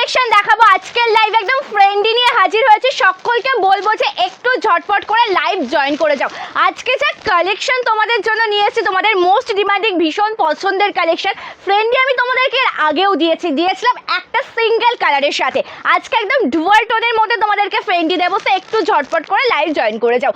Collection দেখাবো আজকের live একদম ফ্রেন্ডলি নিয়ে হাজির হয়েছে। সকলকে বলবো যে একটু ঝটপট করে লাইভ জয়েন করে যাও। আজকে যা কালেকশন তোমাদের জন্য নিয়ে এসেছি, তোমাদের মোস্ট ডিমান্ডিং ভীষণ পছন্দের কালেকশন। ফ্রেন্ডলি আমি তোমাদেরকে আগেও দিয়েছিলাম একটা সিঙ্গেল কালারের সাথে। আজকে একদম ডুয়াল টোনের মধ্যে তোমাদেরকে ফ্রেন্ডলি দেবো, তো একটু ঝটপট করে লাইভ জয়েন করে যাও।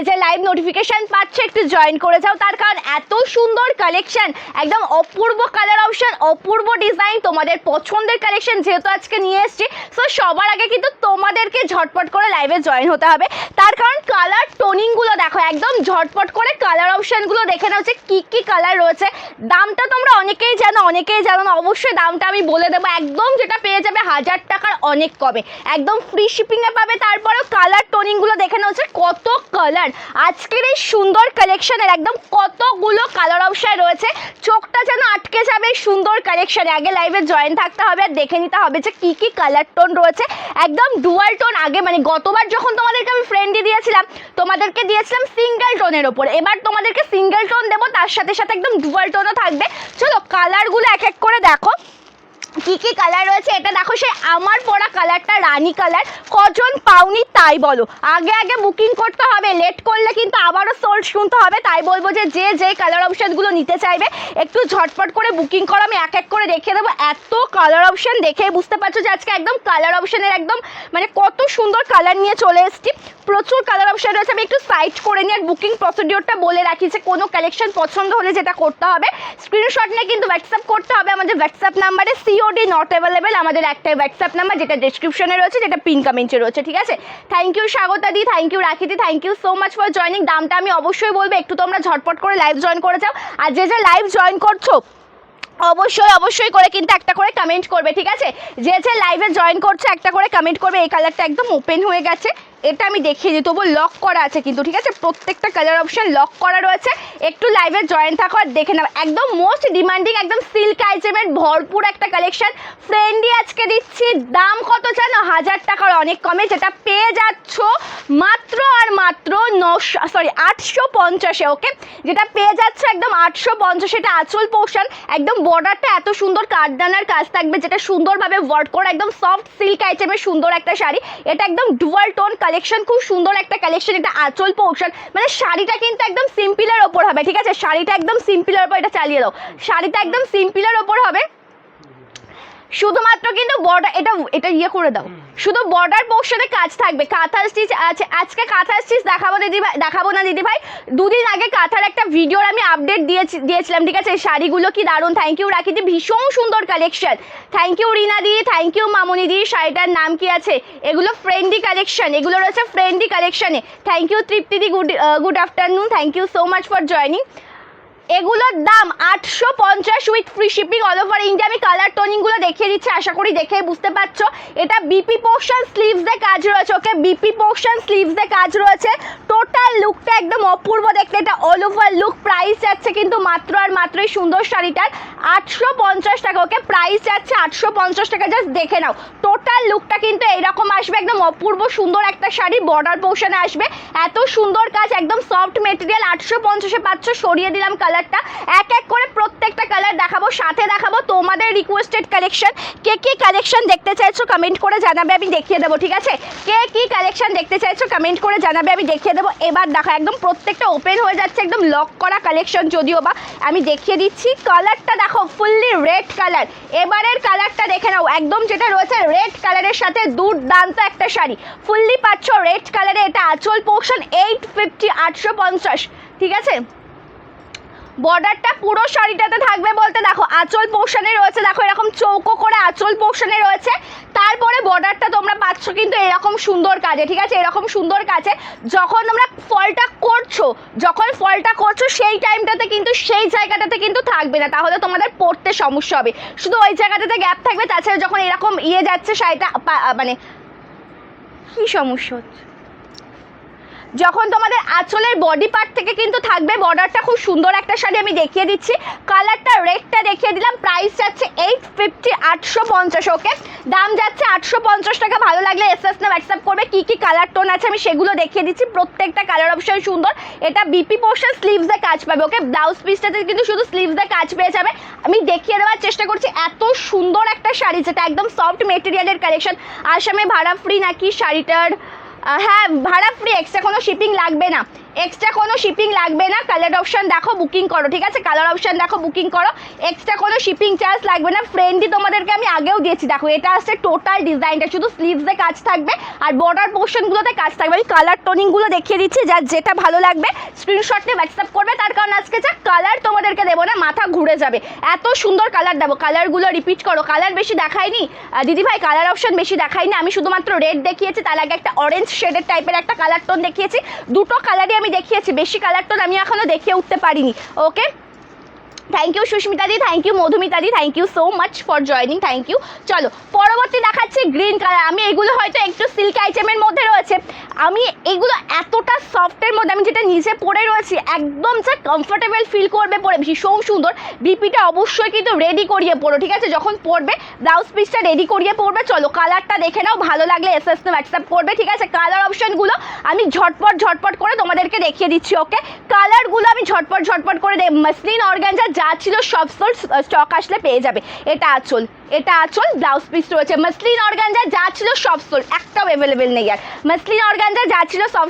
যে লাইভ নোটিফিকেশন পাচ্ছে একটু জয়েন করে যাও, তার কারণ এত সুন্দর কালেকশন, একদম অপূর্ব কালার অপশন, অপূর্ব ডিজাইন, তোমাদের পছন্দের কালেকশন যেহেতু আজকে নিয়ে এসেছি। সো সবার আগে কিন্তু তোমাদেরকে ঝটপট করে লাইভে জয়েন হতে হবে, তার কারণ কালার টোনিংগুলো দেখো, একদম ঝটপট করে কালার অপশনগুলো দেখে নাও যে কী কালার রয়েছে। দামটা তোমরা অনেকেই জানো না, অবশ্যই দামটা আমি বলে দেবো। একদম যেটা পেয়ে যাবে 1000 টাকার অনেক কমে, একদম ফ্রি শিপিংয়ে পাবে। তারপরেও কালার টোনিংগুলো দেখে নাও যে কত কালার আজকের এই সুন্দর কালেকশনের, একদম কতগুলো কালার অপশন রয়েছে, চোখটা যেন আটকে যাবে এই সুন্দর কালেকশনে। আগে লাইভে জয়েন থাকতে হবে আর দেখে নিতে হবে যে কী কালার টোন রয়েছে। একদম ডুয়াল টোন, আগে মানে গতবার যখন তোমাদেরকে আমি ফ্রেন্ডলি দিয়েছিলাম, তোমাদেরকে দিয়েছিলাম সিঙ্গেল টোনের ওপর, এবার তোমাদেরকে সিঙ্গেল টোন দেবো, তার সাথে সাথে একদম ডুয়াল টোনও থাকবে। চলো কালারগুলো এক এক করে দেখো কি কালার রয়েছে। এটা দেখো সেই আমার পরা কালারটা রানী কালার, কজন পাওনি তাই বলো। আগে বুকিং করতে হবে, লেট করলে কিন্তু আবারও সোল্ড শুনতে হবে। তাই বলবো যে কালার অপশনগুলো নিতে চাইবে একটু ঝটপট করে বুকিং করো, আমি এক এক করে দেখিয়ে দেবো। এত কালার অপশন দেখে বুঝতে পারছো যে আজকে একদম কালার অপশনের একদম মানে কত সুন্দর কালার নিয়ে চলে এসেছি। প্রচুর কালার অপশন রয়েছে, আমি একটু সাইড করে নিই আর বুকিং প্রসিডিওরটা বলে রাখি যে কোনো কালেকশন পছন্দ হলে যেটা করতে হবে, স্ক্রিনশট নিয়ে কিন্তু হোয়াটসঅ্যাপ করতে হবে আমাদের হোয়াটসঅ্যাপ নাম্বারে। সিওডি নট অ্যাভেলেবেল আমাদের একটাই হোয়াটসঅ্যাপ নাম্বার, যেটা ডেসক্রিপশনে রয়েছে, যেটা পিন কমেন্টে রয়েছে, ঠিক আছে। থ্যাংক ইউ স্বাগতা দি, থ্যাংক ইউ রাখিদি, thank you so much for joining. দামটা আমি অবশ্যই বলবো, একটু তোমরা ঝটপট করে লাইভ জয়েন করে যাও। আর যে লাইভ জয়েন করছো অবশ্যই করে কিন্তু একটা করে কমেন্ট করবে, ঠিক আছে। যে লাইভে জয়েন করছে একটা করে কমেন্ট করবে। এই কালারটা একদম ওপেন হয়ে গেছে, এটা আমি দেখিয়ে দিই, তবু লক করা আছে কিন্তু, ঠিক আছে। প্রত্যেকটা কালার অপশন লক করা রয়েছে। একটু লাইভে জয়েন থাকো আর দেখে নাও, একদম মোস্ট ডিমান্ডিং একদম সিল্ক আইটেমের ভরপুর একটা কালেকশন ফ্রেন্ডলি আজকে দিচ্ছি। দাম কত জানো? 1000 টাকার অনেক কমে, যেটা পেয়ে যাচ্ছ মাত্র আর মাত্র 850-এ। ওকে, যেটা পেয়ে যাচ্ছ একদম 850। এটা আঁচল পোর্শন, একদম বর্ডারটা এত সুন্দর কাঠদানার কাজ থাকবে, যেটা সুন্দরভাবে ওয়ার্ক করা, একদম সফট সিল্ক আইটেমের সুন্দর একটা শাড়ি। এটা একদম ডুয়াল টোন কালেকশন, খুব সুন্দর একটা কালেকশন। এটা আঁচল পোর্শন, মানে শাড়িটা কিন্তু একদম সিম্পলের ওপর হবে, ঠিক আছে। শাড়িটা একদম সিম্পলের ওপর, এটা চালিয়ে দাও, শাড়িটা একদম সিম্পলের ওপর হবে। শুধুমাত্র কিন্তু বর্ডার, এটা ইয়ে করে দাও, শুধু বর্ডার পোর্শনে কাজ থাকবে। কাঁথা স্টিচ আছে আজকে, কাঁথা স্টিচ দেখাবো না দিদি ভাই। দুদিন আগে কাঁথার একটা ভিডিওর আমি আপডেট দিয়েছিলাম, ঠিক আছে। শাড়িগুলো কি দারুণ, থ্যাংক ইউ রাখিদি, ভীষণ সুন্দর কালেকশন। থ্যাংক ইউ রিনা দি, থ্যাংক ইউ মামুনি দি। শাড়িটার নাম কি আছে? এগুলো ফ্রেন্ডলি কালেকশন, এগুলো রয়েছে ফ্রেন্ডলি কালেকশনে। থ্যাংক ইউ তৃপ্তি দি, good afternoon, thank you so much for joining. এগুলোর দাম 850 with free shipping all over India. আমি কালার টোনিংগুলো দেখিয়ে দিচ্ছি, আশা করি দেখে বুঝতে পারছো। এটা বিপি পোর্শন স্লিভসে কাজ রয়েছে, ওকে, বিপি পোর্শন স্লিভসে কাজ রয়েছে। টোটাল লুকটা একদম অপূর্ব দেখতে, এটা অল ওভার লুক। প্রাইস যাচ্ছে কিন্তু মাত্র আর মাত্র এই সুন্দর শাড়িটার 850 টাকা, ওকে, প্রাইস যাচ্ছে 850 টাকা। জাস্ট দেখে নাও, টোটাল লুকটা কিন্তু এইরকম আসবে, একদম অপূর্ব সুন্দর একটা শাড়ি, বর্ডার পোর্শনে আসবে, এত সুন্দর কাজ, একদম সফট মেটেরিয়াল। 850-এ পাচ্ছ। সরিয়ে দিলাম কালার, এক এক করে প্রত্যেকটা কালার দেখাবো, সাথে দেখাবো তোমাদের রিকোয়েস্টেড কালেকশন। কে কি কালেকশন দেখতে চাইছো কমেন্ট করে জানাবে, আমি দেখিয়ে দেবো, ঠিক আছে। কে কি কালেকশন দেখতে চাইছো কমেন্ট করে জানাবে, আমি দেখিয়ে দেবো। এবার দেখো একদম প্রত্যেকটা ওপেন হয়ে যাচ্ছে, একদম লক করা কালেকশন, যদিও বা আমি দেখিয়ে দিচ্ছি। কালারটা দেখো ফুললি রেড কালার, এবারের কালারটা দেখে নাও, একদম যেটা রয়েছে রেড কালারের সাথে দুর্দান্ত একটা শাড়ি ফুললি পাচ্ছ রেড কালারে। এটা আঁচল পোর্শন 850, ঠিক আছে। বর্ডারটা পুরো শাড়িটাতে থাকবে বলতে দেখো আঁচল পোর্শনে রয়েছে, দেখো এরকম চৌকো করে আঁচল পোর্শনে রয়েছে। তারপরে বর্ডারটা তোমরা পাচ্ছ কিন্তু এরকম সুন্দর কাজে, ঠিক আছে, এরকম সুন্দর কাজে। যখন তোমরা ফলটা করছো সেই টাইমটাতে কিন্তু সেই জায়গাটাতে কিন্তু থাকবে না, তাহলে তোমাদের পরতে সমস্যা হবে, শুধু ওই জায়গাটাতে গ্যাপ থাকবে। তাছাড়া যখন এরকম যাচ্ছে শাড়িটা, মানে কি সমস্যা হচ্ছে, যখন তোমাদের আঁচলের বডি পার্ট থেকে কিন্তু থাকবে বর্ডারটা, খুব সুন্দর একটা শাড়ি আমি দেখিয়ে দিচ্ছি। কালারটা রেডটা দেখিয়ে দিলাম, প্রাইস যাচ্ছে 850, 850। ওকে, দাম যাচ্ছে 850 টাকা। ভালো লাগলে এসএস না হোয়াটসঅ্যাপ করবে। কি কি কালার টোন আছে আমি সেগুলো দেখিয়ে দিচ্ছি, প্রত্যেকটা কালার অপশন সুন্দর। এটা বিপি পোর্শন, স্লিভসে কাজ পাবে। ওকে, ব্লাউজ পিসটাতে কিন্তু শুধু স্লিভসে কাজ পেয়ে যাবে। আমি দেখিয়ে দেওয়ার চেষ্টা করছি, এত সুন্দর একটা শাড়ি যেটা একদম সফট মেটেরিয়ালের কালেকশন। আসামে ভাড়া ফ্রি নাকি শাড়িটার? হ্যাঁ, ভাড়া ফ্রি, এক্সট্রা কোনো শিপিং লাগবে না, এক্সট্রা কোনো শিপিং লাগবে না। কালার অপশন দেখো, বুকিং করো, ঠিক আছে? কালার অপশন দেখো, বুকিং করো, এক্সট্রা কোনো শিপিং চার্জ লাগবে না। ফ্রেন্ডই তোমাদেরকে আমি আগেও দিয়েছি, দেখো এটা আসছে টোটাল ডিজাইনটা, শুধু স্লিভসে কাজ থাকবে আর বর্ডার পোর্শনগুলোতে কাজ থাকবে। আমি কালার টোনিংগুলো দেখিয়ে দিচ্ছি, যার যেটা ভালো লাগবে স্ক্রিনশট নিয়ে হোয়াটসঅ্যাপ করবে। তার কারণ আজকে যা কালার তোমাদেরকে দেবো না, মাথা ঘুরে যাবে, এত সুন্দর কালার দেবো। কালারগুলো রিপিট করো, কালার বেশি দেখাইনি দিদিভাই, কালার অপশন বেশি দেখাইনি, আমি শুধুমাত্র রেড দেখিয়েছি, তার আগে একটা অরেঞ্জ শেডের টাইপের একটা কালার টোন দেখিয়েছি। দুটো কালারই আমি দেখিয়েছি, বেশি কালার টোন আমি এখনো দেখিয়ে উঠতে পারিনি। ওকে, থ্যাংক ইউ সুস্মিতা দি, থ্যাংক ইউ মধুমিতা দি, thank you so much for joining, thank you. চলো পরবর্তী দেখাচ্ছি গ্রিন কালার। আমি এগুলো হয়তো একটু সিল্ক আইটেমের মধ্যে রয়েছে, আমি এগুলো এতটা সফটের মধ্যে, আমি যেটা নিচে পরে রয়েছি একদম যা কমফোর্টেবল ফিল করবে পরে, ভীষণ সুন্দর। বিপিটা অবশ্যই কিন্তু রেডি করিয়ে পড়ো, ঠিক আছে? যখন পরবে ব্লাউজ পিসটা রেডি করিয়ে পরবে। চলো কালারটা দেখে নাও, ভালো লাগলে এসএস তে হোয়াটসঅ্যাপ করবে, ঠিক আছে? কালার অপশনগুলো আমি ঝটপট করে তোমাদেরকে দেখিয়ে দিচ্ছি। ওকে, কালারগুলো আমি ঝটপট করে মসলিন অর্গানজা যা ছিল সব স্টক আসলে পেয়ে যাবে। এটা আঁচল, এটা আঁচল, ব্লাউজ পিস রয়েছে। মসলিন অর্গানজা যা ছিল সব সোল্ড, একটাও অ্যাভেলেবেল নেই। আর মসলিন অর্গানজা যা ছিল সব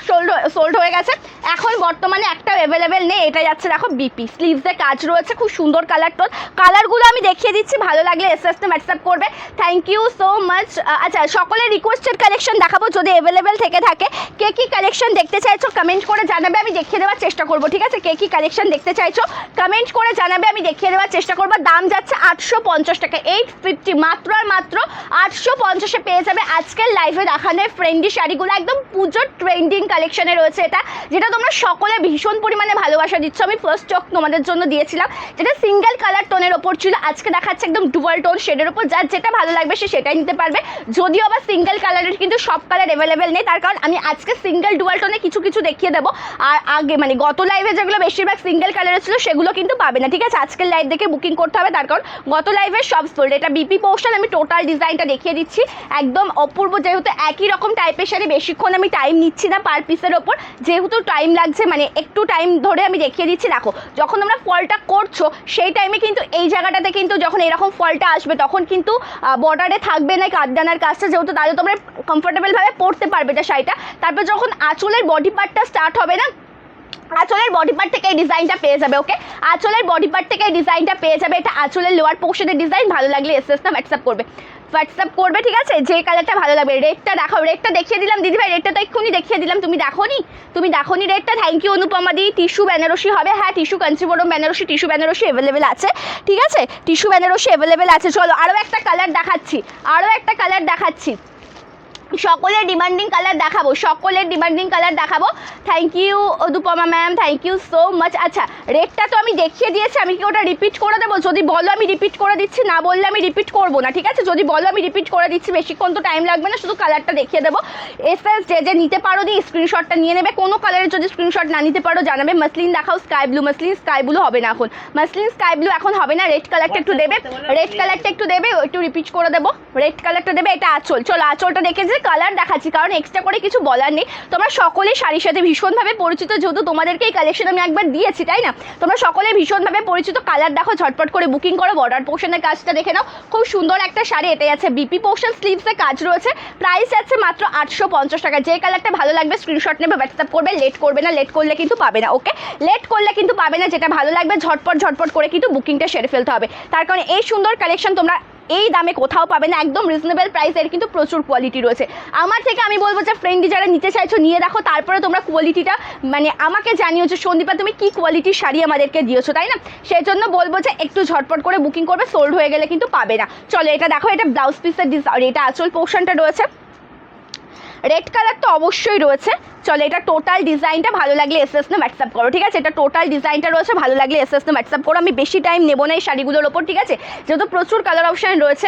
সোল্ড হয়ে গেছে, এখন বর্তমানে একটাও অ্যাভেলেবেল নেই। এটা যাচ্ছে দেখো বিপি, স্লিভসে কাজ রয়েছে, খুব সুন্দর কালার টোন। কালারগুলো আমি দেখিয়ে দিচ্ছি, ভালো লাগলে এসএস তে হোয়াটসঅ্যাপ করবে। Thank you so much. আচ্ছা, সকলের রিকোয়েস্টেড কালেকশন দেখাবো যদি অ্যাভেলেবেল থেকে থাকে। কে কি কালেকশন দেখতে চাইছো কমেন্ট করে জানাবে, আমি দেখিয়ে দেওয়ার চেষ্টা করবো, ঠিক আছে? কে কি কালেকশন দেখতে চাইছো কমেন্ট করে জানাবে, আমি দেখিয়ে দেওয়ার চেষ্টা করবো। দাম যাচ্ছে 850 টাকা, 850, মাত্র আর মাত্র 850-এ পেয়ে যাবে আজকের লাইভে দেখানো ফ্রেন্ডি শাড়িগুলো। একদম পুজোর ট্রেন্ডিং কালেকশনে রয়েছে এটা, যেটা তোমরা সকলে ভীষণ পরিমাণে ভালোবাসা দিচ্ছ। আমি ফার্স্ট স্টক তোমাদের জন্য দিয়েছিলাম, যেটা সিঙ্গেল কালার টোনের ওপর ছিল, আজকে দেখাচ্ছে একদম ডুয়াল টোন শেডের ওপর। যার যেটা ভালো লাগবে সে সেটাই নিতে পারবে। যদিও আবার সিঙ্গেল কালারের কিন্তু সব কালার অ্যাভেলেবেল নেই, তার কারণ আমি আজকে সিঙ্গেল ডুয়াল টোনে কিছু কিছু দেখিয়ে দেবো। আর আগে মানে গত লাইভে যেগুলো বেশিরভাগ সিঙ্গেল কালারের ছিল সেগুলো কিন্তু পাবে না, ঠিক আছে? আজকের লাইভ দেখে বুকিং করতে হবে, তার কারণ গত লাইভের সব সোল্ড। এটা বিপি পোর্শন, আমি টোটাল ডিজাইনটা দেখিয়ে দিচ্ছি, একদম অপূর্ব। যেহেতু একই রকম টাইপের শাড়ি, বেশিক্ষণ আমি টাইম নিচ্ছি না পার পিসের ওপর, যেহেতু টাইম লাগছে, মানে একটু টাইম ধরে আমি দেখিয়ে দিচ্ছি। দেখো যখন তোমরা ফলটা করছো সেই টাইমে কিন্তু এই জায়গাটাতে কিন্তু যখন এরকম ফলটা আসবে তখন কিন্তু বর্ডারে থাকবে না কাঠদানার কাজটা, যেহেতু তাহলে তোমরা কমফোর্টেবলভাবে পরতে পারবে এটা শাড়িটা। তারপর যখন আঁচলের বডি পার্টটা স্টার্ট হবে না, আঁচলের বডি পার্ট থেকে এই ডিজাইনটা পেয়ে যাবে। ওকে, আঁচলের বডি পার্ট থেকে এই ডিজাইনটা পেয়ে যাবে। এটা আঁচলের লোয়ার পোর্শনের ডিজাইন, ভালো লাগলে এসএস না হোয়াটসঅ্যাপ করবে, ঠিক আছে? যে কালারটা ভালো লাগবে। রেডটা দেখাও, রেডটা দেখিয়ে দিলাম দিদিভাই, রেডটা তো এক্ষুনি দেখিয়ে দিলাম, তুমি দেখোনি রেডটা। থ্যাংক ইউ অনুপমা দি। টিস্যু বেনারসি হবে, হ্যাঁ tissue Kanchipuram Benarasi, tissue Benarasi available আছে, ঠিক আছে? টিস্যু বেনারসি অ্যাভেলেবেল আছে। চলো আরও একটা কালার দেখাচ্ছি, সকলের ডিমান্ডিং কালার দেখাবো, thank you Anupama ma'am, thank you so much. আচ্ছা, রেটটা তো আমি দেখিয়ে দিয়েছি, আমি কি ওটা রিপিট করে দেবো? যদি বলো আমি রিপিট করে দিচ্ছি, না বললে আমি রিপিট করবো না, ঠিক আছে? যদি বলো আমি রিপিট করে দিচ্ছি, বেশিক্ষণ তো টাইম লাগবে না, শুধু কালারটা দেখিয়ে দেবো। এসএস যে নিতে পারো দি স্ক্রিনশটটা নিয়ে নেবে, কোনো কালারের যদি স্ক্রিনশট না নিতে পারো জানাবে। মসলিন দেখাও, sky blue, muslin sky blue হবে না এখন, মসলিন স্কাই ব্লু এখন হবে না। রেড কালারটা একটু দেবে, একটু রিপিট করে দেবো, রেড কালারটা দেবে। এটা আঁচল, চলো আঁচলটা দেখে যে কালার দেখাচ্ছি, কারণ এক্সট্রা করে কিছু বলার নেই। তোমরা সকলেই শাড়ির সাথে ভীষণভাবে পরিচিত, যেহেতু তোমাদেরকে এই কালেকশন আমি একবার দিয়েছি, তাই না? তোমরা সকলে ভীষণভাবে পরিচিত। কালার দেখো, ঝটপট করে বুকিং করো। বর্ডার পোর্শনের কাজটা দেখে নাও, খুব সুন্দর একটা শাড়ি। এটা আছে বিপি পোর্শন, স্লিভসে কাজ রয়েছে, প্রাইস আছে মাত্র 850 টাকা। যে কালারটা ভালো লাগবে স্ক্রিনশট নেবে, হোয়াটসঅ্যাপ করবে, লেট করবে না, লেট করলে কিন্তু পাবে না। ওকে, লেট করলে কিন্তু পাবে না, যেটা ভালো লাগবে ঝটপট করে কিন্তু বুকিংটা সেরে ফেলতে হবে। তার কারণ এই সুন্দর কালেকশন তোমরা এই দামে কোথাও পাবে না, একদম রিজনেবল প্রাইসের কিন্তু প্রচুর কোয়ালিটি রয়েছে। আমার থেকে আমি বলবো যে ফ্রেন্ডলি যারা নিতে চাইছো নিয়ে দেখো, তারপরে তোমরা কোয়ালিটিটা মানে আমাকে জানিও যে সন্দীপা তুমি কি কোয়ালিটির শাড়ি আমাদেরকে দিয়েছো, তাই না? সেই জন্য বলবো যে একটু ঝটপট করে বুকিং করবে, সোল্ড হয়ে গেলে কিন্তু পাবে না। চলো এটা দেখো, এটা ব্লাউজ পিসের ডিজাইন, এটা আঁচল পোর্শনটা রয়েছে, রেড কালার তো অবশ্যই রয়েছে। চলো এটা টোটাল ডিজাইনটা ভালো লাগলে এসএস না হোয়াটসঅ্যাপ করো, ঠিক আছে? এটা টোটাল ডিজাইনটা রয়েছে, ভালো লাগলে এসএস না হোয়াটসঅ্যাপ করো। আমি বেশি টাইম নেবো না এই শাড়িগুলোর ওপর, ঠিক আছে? যেহেতু প্রচুর কালার অপশান রয়েছে,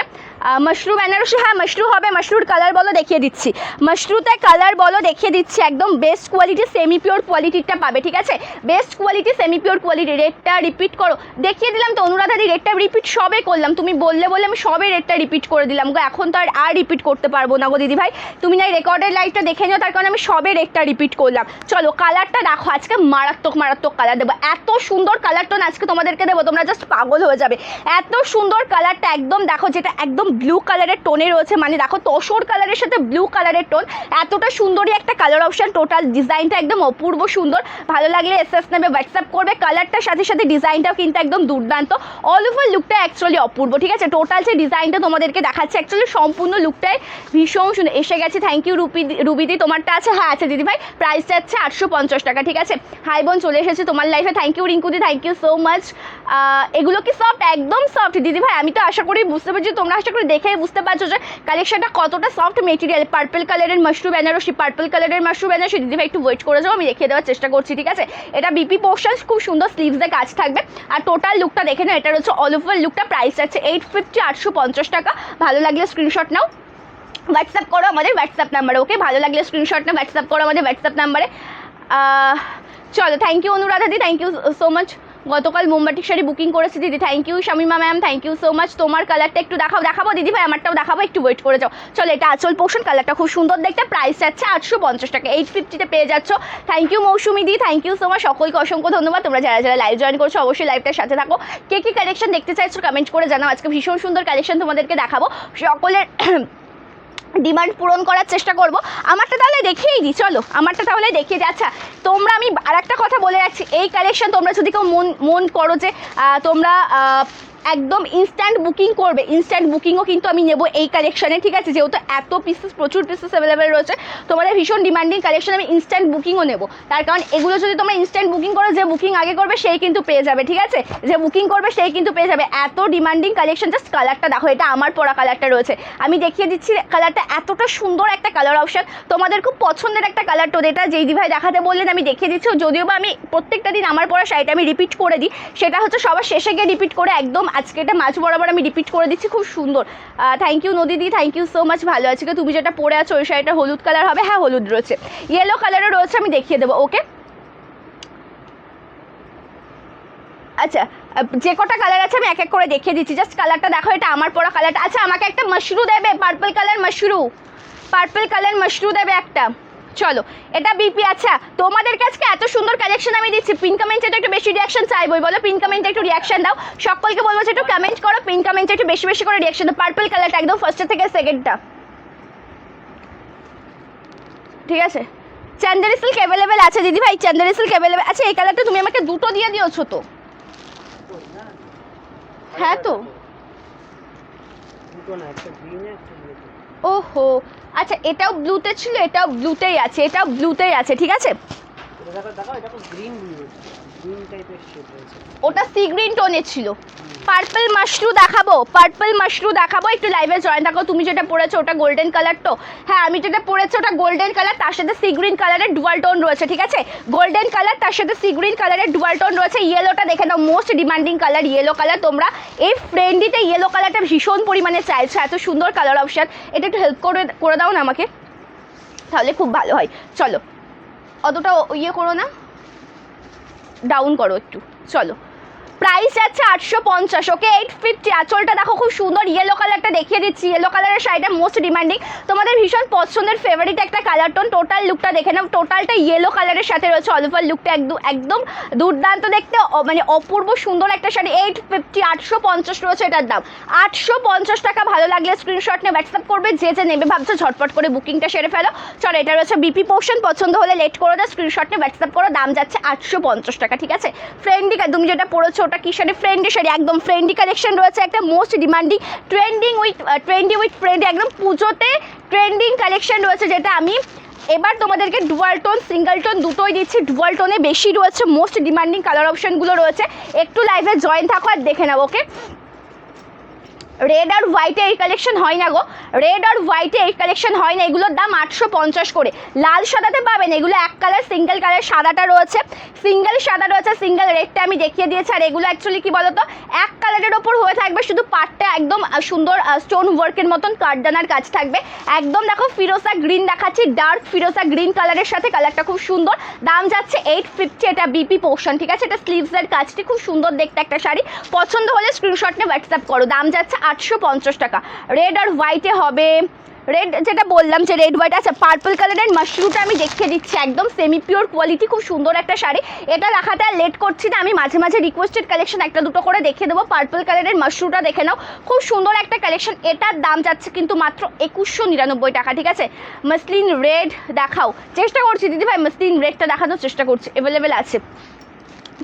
মাশরু বেনারসি, হ্যাঁ মাশরু হবে। মাশরুর কালার বলো দেখিয়ে দিচ্ছি, মাশরুতে কালার বলো দেখিয়ে দিচ্ছি, একদম বেস্ট কোয়ালিটি সেমি পিওর কোয়ালিটিটা পাবে, ঠিক আছে, best quality semi pure quality. রেটটা রিপিট করো, দেখিয়ে দিলাম তো অনুরাধাদি, রেটটা রিপিট সবে করলাম, তুমি বললে বলে আমি সবে রেটটা রিপিট করে দিলাম গো, এখন তো আর রিপিট করতে পারবো না গো দিদি ভাই, তুমি না রেকর্ডের লাইভটা দেখে নিও, তার কারণে আমি সবে রেটটা রিপিট করলাম। চলো কালারটা দেখো, আজকে মারাত্মক মারাত্মক কালার দেবো, এত সুন্দর কালার টোন আজকে তোমাদেরকে দেবো, তোমরা জাস্ট পাগল হয়ে যাবে, এত সুন্দর কালারটা একদম দেখো, যেটা একদম ব্লু কালারের টোনে রয়েছে, মানে দেখো তসর কালারের সাথে ব্লু কালারের টোন, এতটা সুন্দরই একটা কালার অপশন, টোটাল ডিজাইনটা একদম অপূর্ব সুন্দর, ভালো লাগলে এসএস নেবে, হোয়াটসঅ্যাপ করবে। কালারটার সাথে সাথে ডিজাইনটাও কিন্তু একদম দুর্দান্ত, অল ওভার লুকটা অ্যাকচুয়ালি অপূর্ব, ঠিক আছে, টোটাল যে ডিজাইনটা তোমাদেরকে দেখাচ্ছে অ্যাকচুয়ালি সম্পূর্ণ লুকটাই ভীষণ সুন্দর। এসে গেছে, থ্যাংক ইউ রুবিদি, তোমারটা আছে, হ্যাঁ আছে দিদি ভাই, প্রাইসটা হচ্ছে 850 টাকা, ঠিক আছে। হাই বোন চলে এসেছে তোমার লাইফে, থ্যাংক ইউ রিঙ্কুদি, থ্যাংক ইউ সো মাচ। এগুলো কি সফট? একদম সফট দিদি ভাই, আমি তো আশা করি বুঝতে পারছি, তোমরা আশা করি দেখেই বুঝতে পারছো যে কালেকশনটা কতটা সফট মেটেরিয়াল। পার্পল কালারের মাশরু বেনারসি, পার্পল কালারের মাশরু বেনারসি, দিদি ভাই একটু ওয়েট করে যাও, আমি দেখিয়ে দেওয়ার চেষ্টা করছি, ঠিক আছে। এটা বিপি পোর্শন, খুব সুন্দর স্লিভসে কাজ থাকবে, আর টোটাল লুকটা দেখে নাও, এটা হচ্ছে অল ওভার লুকটা, প্রাইস আছে 850, 850 টাকা। ভালো লাগলে স্ক্রিনশট নাও, হোয়াটসঅ্যাপ করো আমাদের হোয়াটসঅ্যাপ নাম্বারে, ওকে, ভালো লাগলে স্ক্রিনশট নাও, হোয়াটসঅ্যাপ করো আমাদের হোয়াটসঅ্যাপ নাম্বারে। চলো, থ্যাংক ইউ অনুরাধা দি, থ্যাংক ইউ সো মাচ। গতকাল মোমবাটিক শাড়ি বুকিং করেছি দিদি, thank you Shamima ma'am, thank you so much. তোমার কালারটা একটু দেখাবো দিদি ভাই, আমারটাও দেখাবো, একটু ওয়েট করে যাও। চলো, এটা আঁচল পোর্শন, কালারটা খুব সুন্দর দেখতে, প্রাইস যাচ্ছে 850 টাকা, 850-তে পেয়ে যাচ্ছ। থ্যাংক ইউ মৌসুমি দি, থ্যাংক ইউ সো মাচ, সকলকে অসংখ্য ধন্যবাদ। তোমরা যারা যারা লাইভ জয়েন করছো অবশ্যই লাইভটার সাথে থাকো, কে কী কালেকশন দেখতে চাইছো কমেন্ট করে জানাও, আজকে ভীষণ সুন্দর কালেকশন তোমাদেরকে দেখাবো, সকলের ডিমান্ড পূরণ করার চেষ্টা করব। আমারটা তাহলে দেখিয়েই দিই, চলো আমারটা তাহলে দেখিয়ে দিই। আচ্ছা তোমরা, আমি আর একটা কথা বলে রাখছি, এই কালেকশন তোমরা যদি কেউ মন করো যে তোমরা একদম ইনস্ট্যান্ট বুকিং করবে, ইনস্ট্যান্ট বুকিংও কিন্তু আমি নেব এই কালেকশানে, ঠিক আছে, যেহেতু এত পিসেস, প্রচুর পিসেস অ্যাভেলেবেল রয়েছে, তোমাদের ভীষণ ডিমান্ডিং কালেকশন, আমি ইনস্ট্যান্ট বুকিংও নেব, তার কারণ এগুলো যদি তোমরা ইনস্ট্যান্ট বুকিং করো, যে বুকিং আগে করবে সেই কিন্তু পেয়ে যাবে, ঠিক আছে, যে বুকিং করবে সেই কিন্তু পেয়ে যাবে, এত ডিমান্ডিং কালেকশন। জাস্ট কালারটা দেখো, এটা আমার পরা কালারটা রয়েছে, আমি দেখিয়ে দিচ্ছি কালারটা, এতটা সুন্দর একটা কালার অপশন, তোমাদের খুব পছন্দের একটা কালার টোন, এটা যেই দিভাই দেখাতে বললেন আমি দেখিয়ে দিচ্ছি, যদিও বা আমি প্রত্যেকটা দিন আমার পরা শাড়িটা আমি রিপিট করে দিই, সেটা হচ্ছে সবার শেষে গিয়ে রিপিট করে, একদম আজকে এটা মাঝ বরাবর আমি রিপিট করে দিচ্ছি, খুব সুন্দর। থ্যাংক ইউ নদীদি, থ্যাংক ইউ সো মাচ, ভালো আছে। তুমি যেটা পরে আছো ওই শাড়িটা হলুদ কালার হবে, হ্যাঁ হলুদ রয়েছে, ইয়েলো কালারও রয়েছে, আমি দেখিয়ে দেবো, ওকে। আচ্ছা যে কটা কালার আছে আমি এক এক করে দেখিয়ে দিচ্ছি, জাস্ট কালারটা দেখো, এটা আমার পরা কালারটা। আচ্ছা আমাকে একটা মাশরু দেবে, পার্পল কালার মাশরু দেবে একটা, চলো এটা বিপি। আচ্ছা তোমাদের কাছে এত সুন্দর কালেকশন আমি দিচ্ছি, পিন কমেন্টে একটু বেশি রিয়াকশন চাইবই, বলো পিন কমেন্টে একটু রিয়াকশন দাও, সকলকে বলবো যে একটু কমেন্ট করো, পিন কমেন্টে একটু বেশি বেশি করে রিয়াকশন দাও। পার্পল কালারটা একদম ফার্স্টের থেকে সেকেন্ডটা, ঠিক আছে। চান্দেরি সিল্ক অ্যাভেলেবেল আছে দিদি ভাই, চান্দেরি সিল্ক অ্যাভেলেবেল আছে। এই কালারটা তুমি আমাকে দুটো দিয়ে দিয়েছো তো, হ্যাঁ তো, ওহো আচ্ছা, এটাও ব্লুতে ছিল, এটাও ব্লুতেই আছে, এটাও ব্লুতেই আছে, ঠিক আছে। ওটা সি গ্রিন টোনে ছিল। পার্পল মাশরু দেখাবো, একটু লাইভে জয়েন থাকো। তুমি যেটা পরেছো ওটা গোল্ডেন কালার তো, হ্যাঁ আমি যেটা পরেছি ওটা গোল্ডেন কালার, তার সাথে সি গ্রিন কালারের ডুয়াল টোন রয়েছে, ঠিক আছে, গোল্ডেন কালার তার সাথে সি গ্রিন কালারের ডুয়াল টোন রয়েছে। ইয়েলোটা দেখে নাও, most demanding colour yellow colour, তোমরা এই ফ্রেন্ডিতে ইয়েলো কালারটা ভীষণ পরিমাণে চাইছো, এত সুন্দর কালার অপশান, এটা একটু হেল্প করে দাও না আমাকে, তাহলে খুব ভালো হয়। চলো অতটা ইয়ে করো না, ডাউন করো একটু, চলো। প্রাইস আছে 850, ওকে 850। আঁচলটা দেখো খুব সুন্দর, ইয়েলো কালারটা দেখিয়ে দিচ্ছি, ইয়েলো কালারের শাড়িটা মোস্ট ডিমান্ডিং, তোমাদের ভীষণ পছন্দের ফেভারিট একটা কালার টোন। টোটাল লুকটা দেখে নাও, টোটালটা ইয়েলো কালারের সাথে রয়েছে, অল ওভার লুকটা একদম দুর্দান্ত দেখতে, মানে অপূর্ব সুন্দর একটা শাড়ি। 850, 850 রয়েছে এটার দাম, 850 টাকা। ভালো লাগলে স্ক্রিনশট নিয়ে হোয়াটসঅ্যাপ করবে, যে নেবে ভাবছো ঝটপট করে বুকিংটা সেরে ফেলো। চলো এটা রয়েছে বিপি পোর্শন, পছন্দ হলে লেট করে দাও, স্ক্রিনশট নিয়ে হোয়াটসঅ্যাপ করো, দাম যাচ্ছে 850 টাকা, ঠিক আছে। ফ্রেন্ডি, তুমি যেটা পড়েছো ওটা কি শাড়ি? ফ্রেন্ডি শাড়ি, একদম ফ্রেন্ডি কালেকশন রয়েছে, একটা মোস্ট ডিমান্ডিং ট্রেন্ডি উইথ ফ্রেন্ডি, একদম পুজোতে ট্রেন্ডিং কালেকশন রয়েছে, যেটা আমি এবার তোমাদেরকে ডুয়াল টোন সিঙ্গেল টোন দুটোই দিচ্ছি, ডুয়াল টোনে বেশি রয়েছে, মোস্ট ডিমান্ডিং কালার অপশনগুলো রয়েছে। একটু লাইভে জয়েন থাকো আর দেখে নাও, ওকে। রেড আর হোয়াইটে এই কালেকশন হয় না গো, রেড আর হোয়াইটে এই কালেকশন হয় না, এগুলোর দাম 850 করে। লাল সাদাতে পাবেন, এগুলো এক কালার সিঙ্গেল কালার সাদাটা রয়েছে, সিঙ্গেল সাদা রয়েছে, সিঙ্গেল রেডটা আমি দেখিয়ে দিয়েছি। আর এগুলো অ্যাকচুয়ালি কি বলতো এক কালারের ওপর হয়ে থাকবে, শুধু পাটটা একদম সুন্দর স্টোন ওয়ার্কের মতন কাঠদানার কাজ থাকবে একদম। দেখো ফিরোজা গ্রিন দেখাচ্ছি, ডার্ক ফিরোজা গ্রিন কালারের সাথে, কালারটা খুব সুন্দর। দাম যাচ্ছে 850, এটা বিপি পোর্শন, ঠিক আছে। এটা স্লিভসের কাজটি খুব সুন্দর দেখতে একটা শাড়ি, পছন্দ হলে স্ক্রিনশট নিয়ে হোয়াটসঅ্যাপ করো। দাম যাচ্ছে 850 টাকা। রেড আর হোয়াইটে হবে, রেড যেটা বললাম যে রেড হোয়াইট আছে। পার্পল কালারের মাশরুটা আমি দেখিয়ে দিচ্ছি, একদম সেমি পিওর কোয়ালিটি, খুব সুন্দর একটা শাড়ি। এটা দেখাতে আর লেট করছি না, আমি মাঝে মাঝে রিকোয়েস্টেড কালেকশন একটা দুটো করে দেখিয়ে দেবো। পার্পল কালারের মাশরুটা দেখে নাও, খুব সুন্দর একটা কালেকশন। এটার দাম যাচ্ছে কিন্তু মাত্র 2199 টাকা, ঠিক আছে। মসলিন রেড দেখাও, চেষ্টা করছি দিদিভাই, মসলিন রেডটা দেখানোর চেষ্টা করছি, অ্যাভেলেবেল আছে।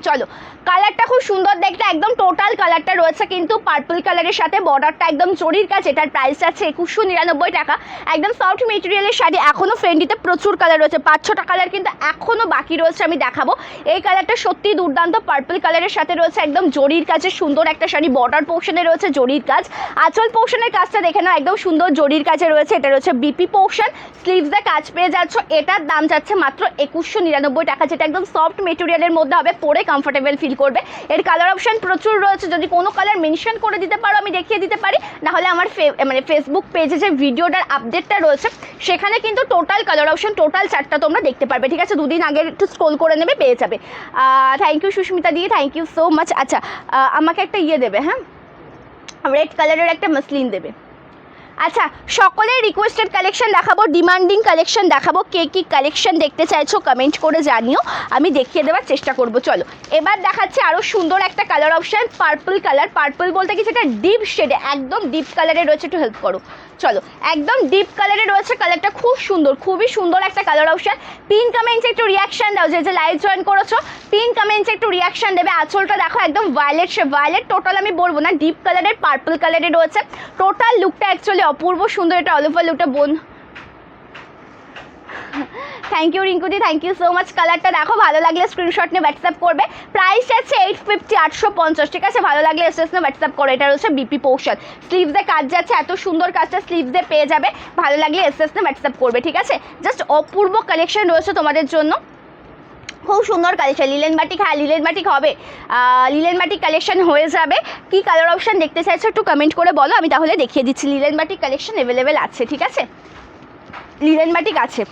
চলো, কালারটা খুব সুন্দর দেখতে, একদম টোটাল কালারটা রয়েছে কিন্তু পার্পল কালারের সাথে, বর্ডারটা একদম জরির কাজ। এটার প্রাইস আছে 2199 টাকা। একদম সফট মেটেরিয়ালের শাড়ি। এখনও ফ্রেন্ডিতে প্রচুর কালার রয়েছে, 5-6টা কালার কিন্তু এখনও বাকি রয়েছে, আমি দেখাবো। এই কালারটা সত্যি দুর্দান্ত, পার্পল কালারের সাথে রয়েছে একদম জরির কাজে সুন্দর একটা শাড়ি। বর্ডার পোর্শনে রয়েছে জরির কাজ, আঁচল পোর্শনের কাজটা দেখে নাও, একদম সুন্দর জরির কাজে রয়েছে। এটা রয়েছে বিপি পোর্শন, স্লিভসে কাজ পেয়ে যাচ্ছ। এটার দাম যাচ্ছে মাত্র 2199 টাকা, যেটা একদম সফট মেটেরিয়ালের মধ্যে হবে, পরে কমফোর্টেবল ফিল করবে। এর কালার অপশন প্রচুর রয়েছে, যদি কোনো কালার মেনশন করে দিতে পারো আমি দেখিয়ে দিতে পারি, নাহলে আমার ফেসবুক পেজে যে ভিডিওটার আপডেটটা রয়েছে সেখানে কিন্তু টোটাল কালার অপশন টোটাল 4টা তোমরা দেখতে পারবে, ঠিক আছে। দুদিন আগে একটু স্ক্রোল করে নেবে, পেয়ে যাবে। থ্যাংক ইউ সুস্মিতা দিয়ে, থ্যাংক ইউ সো মাচ। আচ্ছা, আমাকে একটা ইয়ে দেবে, হ্যাঁ, রেড কালারের একটা মসলিন দেবে। আচ্ছা, সকলের রিকোয়েস্টেড কালেকশন দেখাবো, ডিমান্ডিং কালেকশন দেখাবো। কে কী কালেকশন দেখতে চাইছো কমেন্ট করে জানিও, আমি দেখিয়ে দেওয়ার চেষ্টা করব। চলো, এবার দেখাচ্ছি আরও সুন্দর একটা colour option, purple colour. Purple বলতে কি সেটা ডিপ শেডে, একদম ডিপ কালারে রয়েছে, একটু হেল্প করো। চলো, একদম ডিপ কালারে রয়েছে, কালারটা খুব সুন্দর, খুবই সুন্দর একটা কালার অপশান। পিন কমেন্টসে একটু রিয়াকশান দাও, যে লাইভ জয়েন করেছো পিন কমেন্টসে একটু রিয়াকশান দেবে। আঁচলটা দেখো একদম ভায়োলেট, সে ভায়োলেট টোটাল আমি বলবো না, ডিপ কালারের পার্পল কালারে রয়েছে। টোটাল লুকটা অ্যাকচুয়ালি অপূর্ব সুন্দর, এটা অল ওভার লুকটা বোন। থ্যাংক ইউ রিঙ্কুদি, থ্যাংক ইউ সো মাচ। কালারটা দেখো, ভালো লাগলে স্ক্রিনশট নিয়ে হোয়াটসঅ্যাপ করবে। প্রাইস আছে 850, 850, ঠিক আছে। ভালো লাগলে এসএস নিয়ে হোয়াটসঅ্যাপ করো। এটা হচ্ছে বিপি পোর্শন, স্লিভসে কাজ যাচ্ছে, এত সুন্দর কাজটা স্লিভসে পেয়ে যাবে। ভালো লাগলে এসএস নিয়ে হোয়াটসঅ্যাপ করবে, ঠিক আছে। জাস্ট অপূর্ব কালেকশন রয়েছে তোমাদের জন্য, খুব সুন্দর কালেকশন। লিলেন বাটিক, হ্যাঁ লিলেন বাটিক হবে, লিলেন বাটিক কালেকশন হয়ে যাবে। কি কালার অপশান দেখতে চাইছো একটু কমেন্ট করে বলো, আমি তাহলে দেখিয়ে দিচ্ছি। লিলেন বাটিক কালেকশন অ্যাভেলেবেল আছে, ঠিক আছে, লিলেন বাটিক আছে।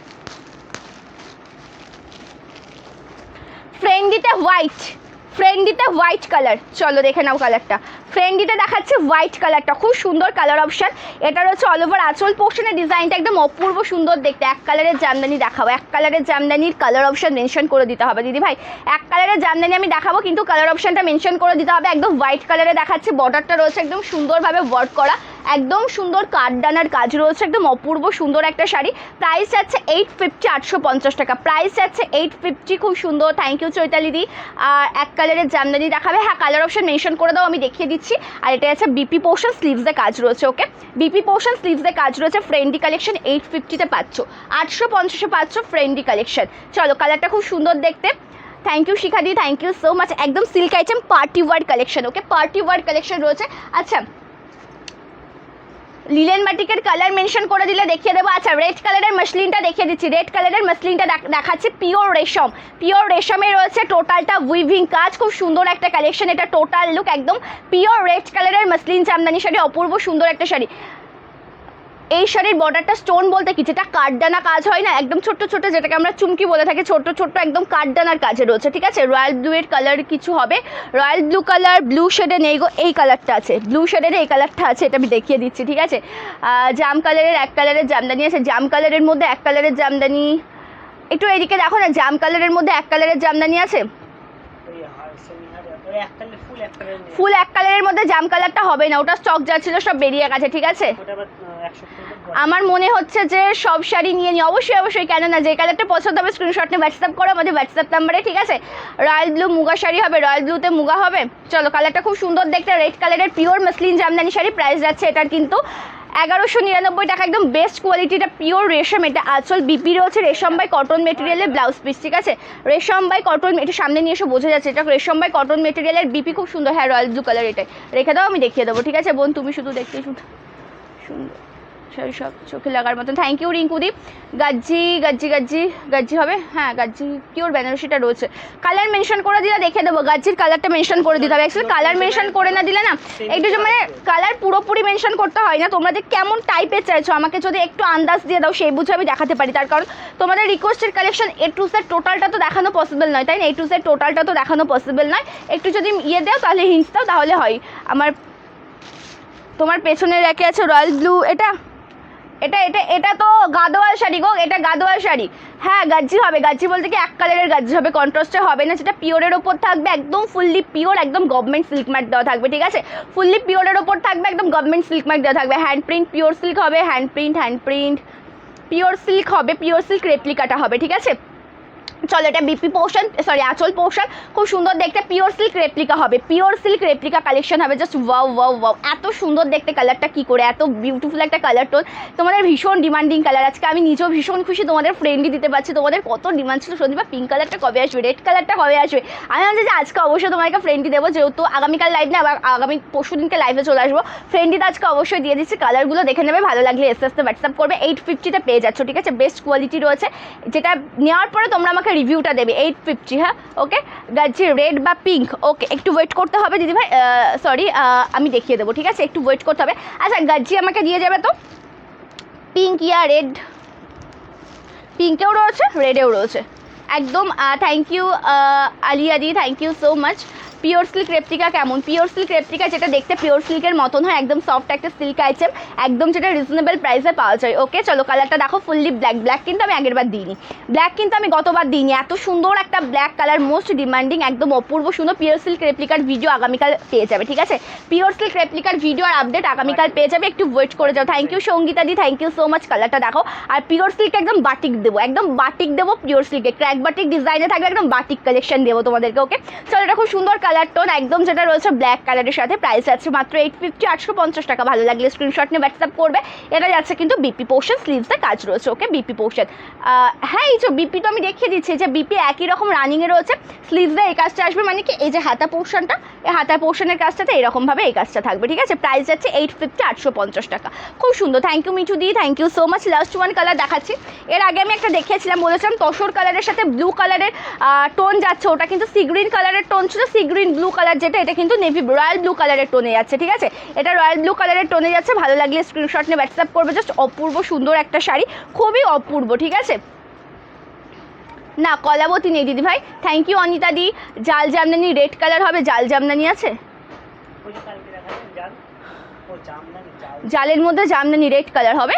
ফ্রেন্ডিতে হোয়াইট, ফ্রেন্ডিতে হোয়াইট কালার, চলো দেখে নাও কালারটা। ফ্রেন্ডিতে দেখাচ্ছে হোয়াইট কালারটা, খুব সুন্দর কালার অপশান। এটা হচ্ছে অল ওভার আঁচল পোর্শনের ডিজাইনটা একদম অপূর্ব সুন্দর দেখতে। এক কালারের জামদানি দেখাবো, এক কালারের জামদানির কালার অপশান মেনশন করে দিতে হবে দিদি ভাই। এক কালারের জামদানি আমি দেখাবো, কিন্তু কালার অপশানটা মেনশন করে দিতে হবে। একদম হোয়াইট কালারে দেখাচ্ছে, বর্ডারটা রয়েছে একদম সুন্দরভাবে ওয়ার্ক করা, একদম সুন্দর কাঠদানার কাজ রয়েছে, একদম অপূর্ব সুন্দর একটা শাড়ি। প্রাইস আছে 850, 850 টাকা। প্রাইস আছে 850, খুব সুন্দর। থ্যাংক ইউ চৈতালি দি। আর এক কালারের জামদানি দেখাবে, হ্যাঁ কালার অপশন মেনশন করে দাও, আমি দেখিয়ে দিচ্ছি। আর এটা আছে বিপি পোর্শন, স্লিভসে কাজ রয়েছে, ওকে বিপি পোর্শন স্লিভসে কাজ রয়েছে। ফ্রেন্ডি কালেকশন 850-তে পাচ্ছ, 850-এ পাচ্ছ ফ্রেন্ডি কালেকশন। চলো, কালারটা খুব সুন্দর দেখতে। থ্যাংক ইউ শিখাদি, থ্যাংক ইউ সো মাচ। একদম silk item, party wear collection, okay party wear collection রয়েছে। আচ্ছা, লিলেন বাটিকের কালার মেনশন করে দিলে দেখিয়ে দেবো। আচ্ছা, রেড কালারের মসলিনটা দেখিয়ে দিচ্ছি। রেড কালারের মসলিনটা দেখাচ্ছি, পিওর রেশম, পিওর রেশমে রয়েছে টোটালটা উইভিং কাজ, খুব সুন্দর একটা কালেকশন। এটা টোটাল লুক একদম পিওর রেড কালারের মসলিন জামদানি শাড়ি, অপূর্ব সুন্দর একটা শাড়ি। এই শাড়ির বর্ডারটা স্টোন বলতে কি যেটা কাঠদানা কাজ হয় না, একদম ছোট্ট ছোট্ট, যেটাকে আমরা চুমকি বলে থাকি, ছোট্ট ছোট্ট একদম কাঠদানার কাজে রয়েছে, ঠিক আছে। রয়্যাল ব্লু এর কালার কিছু হবে, রয়্যাল ব্লু কালার, ব্লু শেডে নেই গো, এই কালারটা আছে, ব্লু শেডের এই কালারটা আছে, এটা আমি দেখিয়ে দিচ্ছি, ঠিক আছে। জাম কালারের এক কালারের জামদানি আছে, জাম কালারের মধ্যে এক কালারের জামদানি, একটু এদিকে দেখো না, জাম কালারের মধ্যে এক কালারের জামদানি আছে, ফুল এক কালারের মধ্যে জাম কালারটা হবে না, ওটা স্টক যা ছিল সব বেরিয়ে গেছে, ঠিক আছে। আমার মনে হচ্ছে যে সব শাড়ি নিয়ে নিই, অবশ্যই অবশ্যই, কেন না, যে কালারটা পছন্দ হবে স্ক্রিনশট নিয়ে হোয়াটসঅ্যাপ করো আমাদের হোয়াটসঅ্যাপ নাম্বারে, ঠিক আছে। রয়্যাল ব্লু মুগা শাড়ি হবে, রয়্যাল ব্লুতে মুগা হবে। চলো, কালারটা খুব সুন্দর দেখতে, রেড কালারের pure muslin Jamdani sari. Price যাচ্ছে এটার কিন্তু 1199 টাকা, একদম বেস্ট কোয়ালিটি, এটা পিওর রেশম, এটা আঁচল, বিপি রয়েছে রেশম বাই কটন মেটেরিয়ালের ব্লাউজ পিস, ঠিক আছে, রেশম বাই কটন, এটা সামনে নিয়ে এসে বোঝা যাচ্ছে এটা রেশম বাই কটন মেটেরিয়ালের, বিপি খুব সুন্দর, হ্যাঁ রয়্যাল ব্লু কালার, এটাই রেখে দাও আমি দেখিয়ে দেবো, ঠিক আছে বোন, তুমি শুধু দেখতে শুধু সুন্দর সেই সব চোখে লাগার মতন। Thank you রিঙ্কুদি। গাজ্জি গাজ্জি গাজ্জি গাজ্জি হবে, হ্যাঁ গাজ্জি পিওর বেনারসিটা রয়েছে, কালার মেনশন করে দিলে দেখে দেবো, গাজ্জির কালারটা মেনশন করে দিতে হবে, অ্যাকচুয়ালি কালার মেনশন করে না দিলে না একটু যে মানে কালার পুরোপুরি মেনশন করতে হয় না, তোমরা যে কেমন টাইপের চাইছো আমাকে যদি একটু আন্দাজ দিয়ে দাও সেই বুঝে আমি দেখাতে পারি, তার কারণ তোমাদের রিকোয়েস্টের কালেকশন A to Z টোটালটা তো দেখানো পসিবল নয়, তাই না, A to Z টোটালটা তো দেখানো পসিবল নয়, একটু যদি ইয়ে দাও তাহলে হিন্টস দাও তাহলে হয়। আমার তোমার পেছনে রেখে আছে রয়্যাল ব্লু, এটা এটা এটা এটা তো গাদোয়াল শাড়ি গো, এটা গাদোয়াল শাড়ি, হ্যাঁ গাজ্জি হবে, গাজ্জি বলতে কি এক কালারের গাজ্জি হবে, কন্ট্রাস্টে হবে না, যেটা পিওরের ওপর থাকবে, একদম ফুললি পিওর, একদম গভর্নমেন্ট সিল্ক মার্ক দেওয়া থাকবে, ঠিক আছে, ফুললি পিওরের ওপর থাকবে, একদম গভর্নমেন্ট সিল্ক মার্ক দেওয়া থাকবে, হ্যান্ড প্রিন্ট পিওর সিল্ক হবে, হ্যান্ড প্রিন্ট পিওর সিল্ক হবে, পিওর সিল্ক রেপ্লিকাটা হবে, ঠিক আছে। চলো এটা বিপি পোর্শন, সরি আঁচল পোর্শন, খুব সুন্দর দেখতে, পিওর সিল্ক রেপ্লিকা হবে, পিওর সিল্ক রেপ্লিকা কালেকশন হবে, জাস্ট ওয়াও ওয়াও ওয়াও, এত সুন্দর দেখতে কালারটা, কি করে এত বিউটিফুল একটা কালার টোন, তোমাদের ভীষণ ডিমান্ডিং কালার, আজকে আমি নিজেও ভীষণ খুশি তোমাদের ফ্রেন্ডই দিতে পারছি, তোমাদের কত ডিমান্ড ছিল সন্দীপা পিঙ্ক কালারটা কবে আসবে, রেড কালারটা কবে আসবে, আমি ভাবছি যে আজকে অবশ্যই তোমাকে ফ্রেন্ডই দেবো, যেহেতু আগামীকাল লাইভ না, আবার আগামী পরশু দিনকে লাইভে চলে আসবো, ফ্রেন্ডিতে আজকে অবশ্যই দিয়ে দিচ্ছি, কালারগুলো দেখে নেবে, ভালো লাগলে এসে হোয়াটসঅ্যাপ করবে, 850-তে পেয়ে যাচ্ছ, ঠিক আছে, বেস্ট কোয়ালিটি রয়েছে, যেটা নেওয়ার পরে তোমরা আমাকে রিভিউটা দেবে, 850, হ্যাঁ ওকে, গাজ্জি রেড বা পিঙ্ক, ওকে একটু ওয়েট করতে হবে দিদিভাই, সরি আমি দেখিয়ে দেবো, ঠিক আছে, একটু ওয়েট করতে হবে। আচ্ছা গাজ্জি আমাকে দিয়ে যাবে তো, পিঙ্ক ইয়া রেড, পিঙ্কেও রয়েছে রেডেও রয়েছে, একদম থ্যাংক ইউ আলিয়াদি, thank you so much. Pure silk replica কেমন, পিওর সিল্ক রেপ্লিকা যেটা দেখতে পিওর সিল্কের মতন হয়, একদম সফট একটা সিল্ক আইটেম, একদম যেটা রিজনেবল প্রাইসে পাওয়া যায়, ওকে চলো কালারটা দেখো, ফুললি ব্ল্যাক, ব্ল্যাক কিন্তু আমি আগের বার দিইনি, ব্ল্যাক কিন্তু আমি গতবার দিইনি, এত সুন্দর একটা ব্ল্যাক কালার, মোস্ট ডিমান্ডিং, একদম অপূর্ব সুন্দর, পিওর সিল্ক রেপ্লিকার ভিডিও আগামীকাল পেয়ে যাবে, ঠিক আছে, পিওর সিল্ক রেপ্লিকার ভিডিও আর আপডেট আগামীকাল পেয়ে যাবে, একটু ওয়েট করে যাও। থ্যাংক ইউ সঙ্গীতা দি, থ্যাংক ইউ সো মাচ, কালারটা দেখো, আর পিওর সিল্ক একদম বাটিক দেবো, একদম বাটিক দেবো, পিওর সিল্কে ক্র্যাক বাটিক ডিজাইনে থাকবে, একদম বাটিক কালেকশন দেবো তোমাদেরকে, ওকে চলো এটা খুব সুন্দর কালার টোন, একদম যেটা রয়েছে ব্ল্যাক কালারের সাথে, প্রাইস আছে মাত্র 850, 850 টাকা, ভালো লাগলে স্ক্রিনশট নিয়ে হোয়াটসঅ্যাপ করবে, এটা যাচ্ছে কিন্তু বিপি পোর্শন, স্লিভসে কাজ রয়েছে, ওকে বিপি পোর্শন, হ্যাঁ এই যে বিপি তো আমি দেখিয়ে দিচ্ছি, যে বিপি একই রকম রানিংয়ে রয়েছে, স্লিভসে এই কাজটা আসবে, মানে কি এই যে হাতা পোর্শনটা, এই হাতা পোর্শনের কাজটাতে এরকমভাবে এই কাজটা থাকবে, ঠিক আছে, প্রাইস যাচ্ছে 850, 850 টাকা, খুব সুন্দর, থ্যাংক ইউ মিঠু দি, thank you so much. Last one colour দেখাচ্ছি, এর আগে আমি একটা দেখিয়েছিলাম, বলেছিলাম তসর কালারের সাথে ব্লু কালারের টোন যাচ্ছে, ওটা কিন্তু সি গ্রিন কালারের টোন ছিল, সি গ্রিন ব্লু কালার যেটা, এটা কিন্তু নেভি রয়্যাল ব্লু কালারের টোনে যাচ্ছে, ঠিক আছে, এটা রয়্যাল ব্লু কালারের টোনে যাচ্ছে, ভালো লাগলে স্ক্রিনশট নিয়ে হোয়াটসঅ্যাপ করবে, জাস্ট অপূর্ব সুন্দর একটা শাড়ি, খুবই অপূর্ব, ঠিক আছে, না কলাবতী নেই দিদি ভাই, থ্যাংক ইউ অনিতা দি। জাল জামদানি রেড কালার হবে, জাল জামদানি আছে, জালের মধ্যে জামদানি রেড কালার হবে,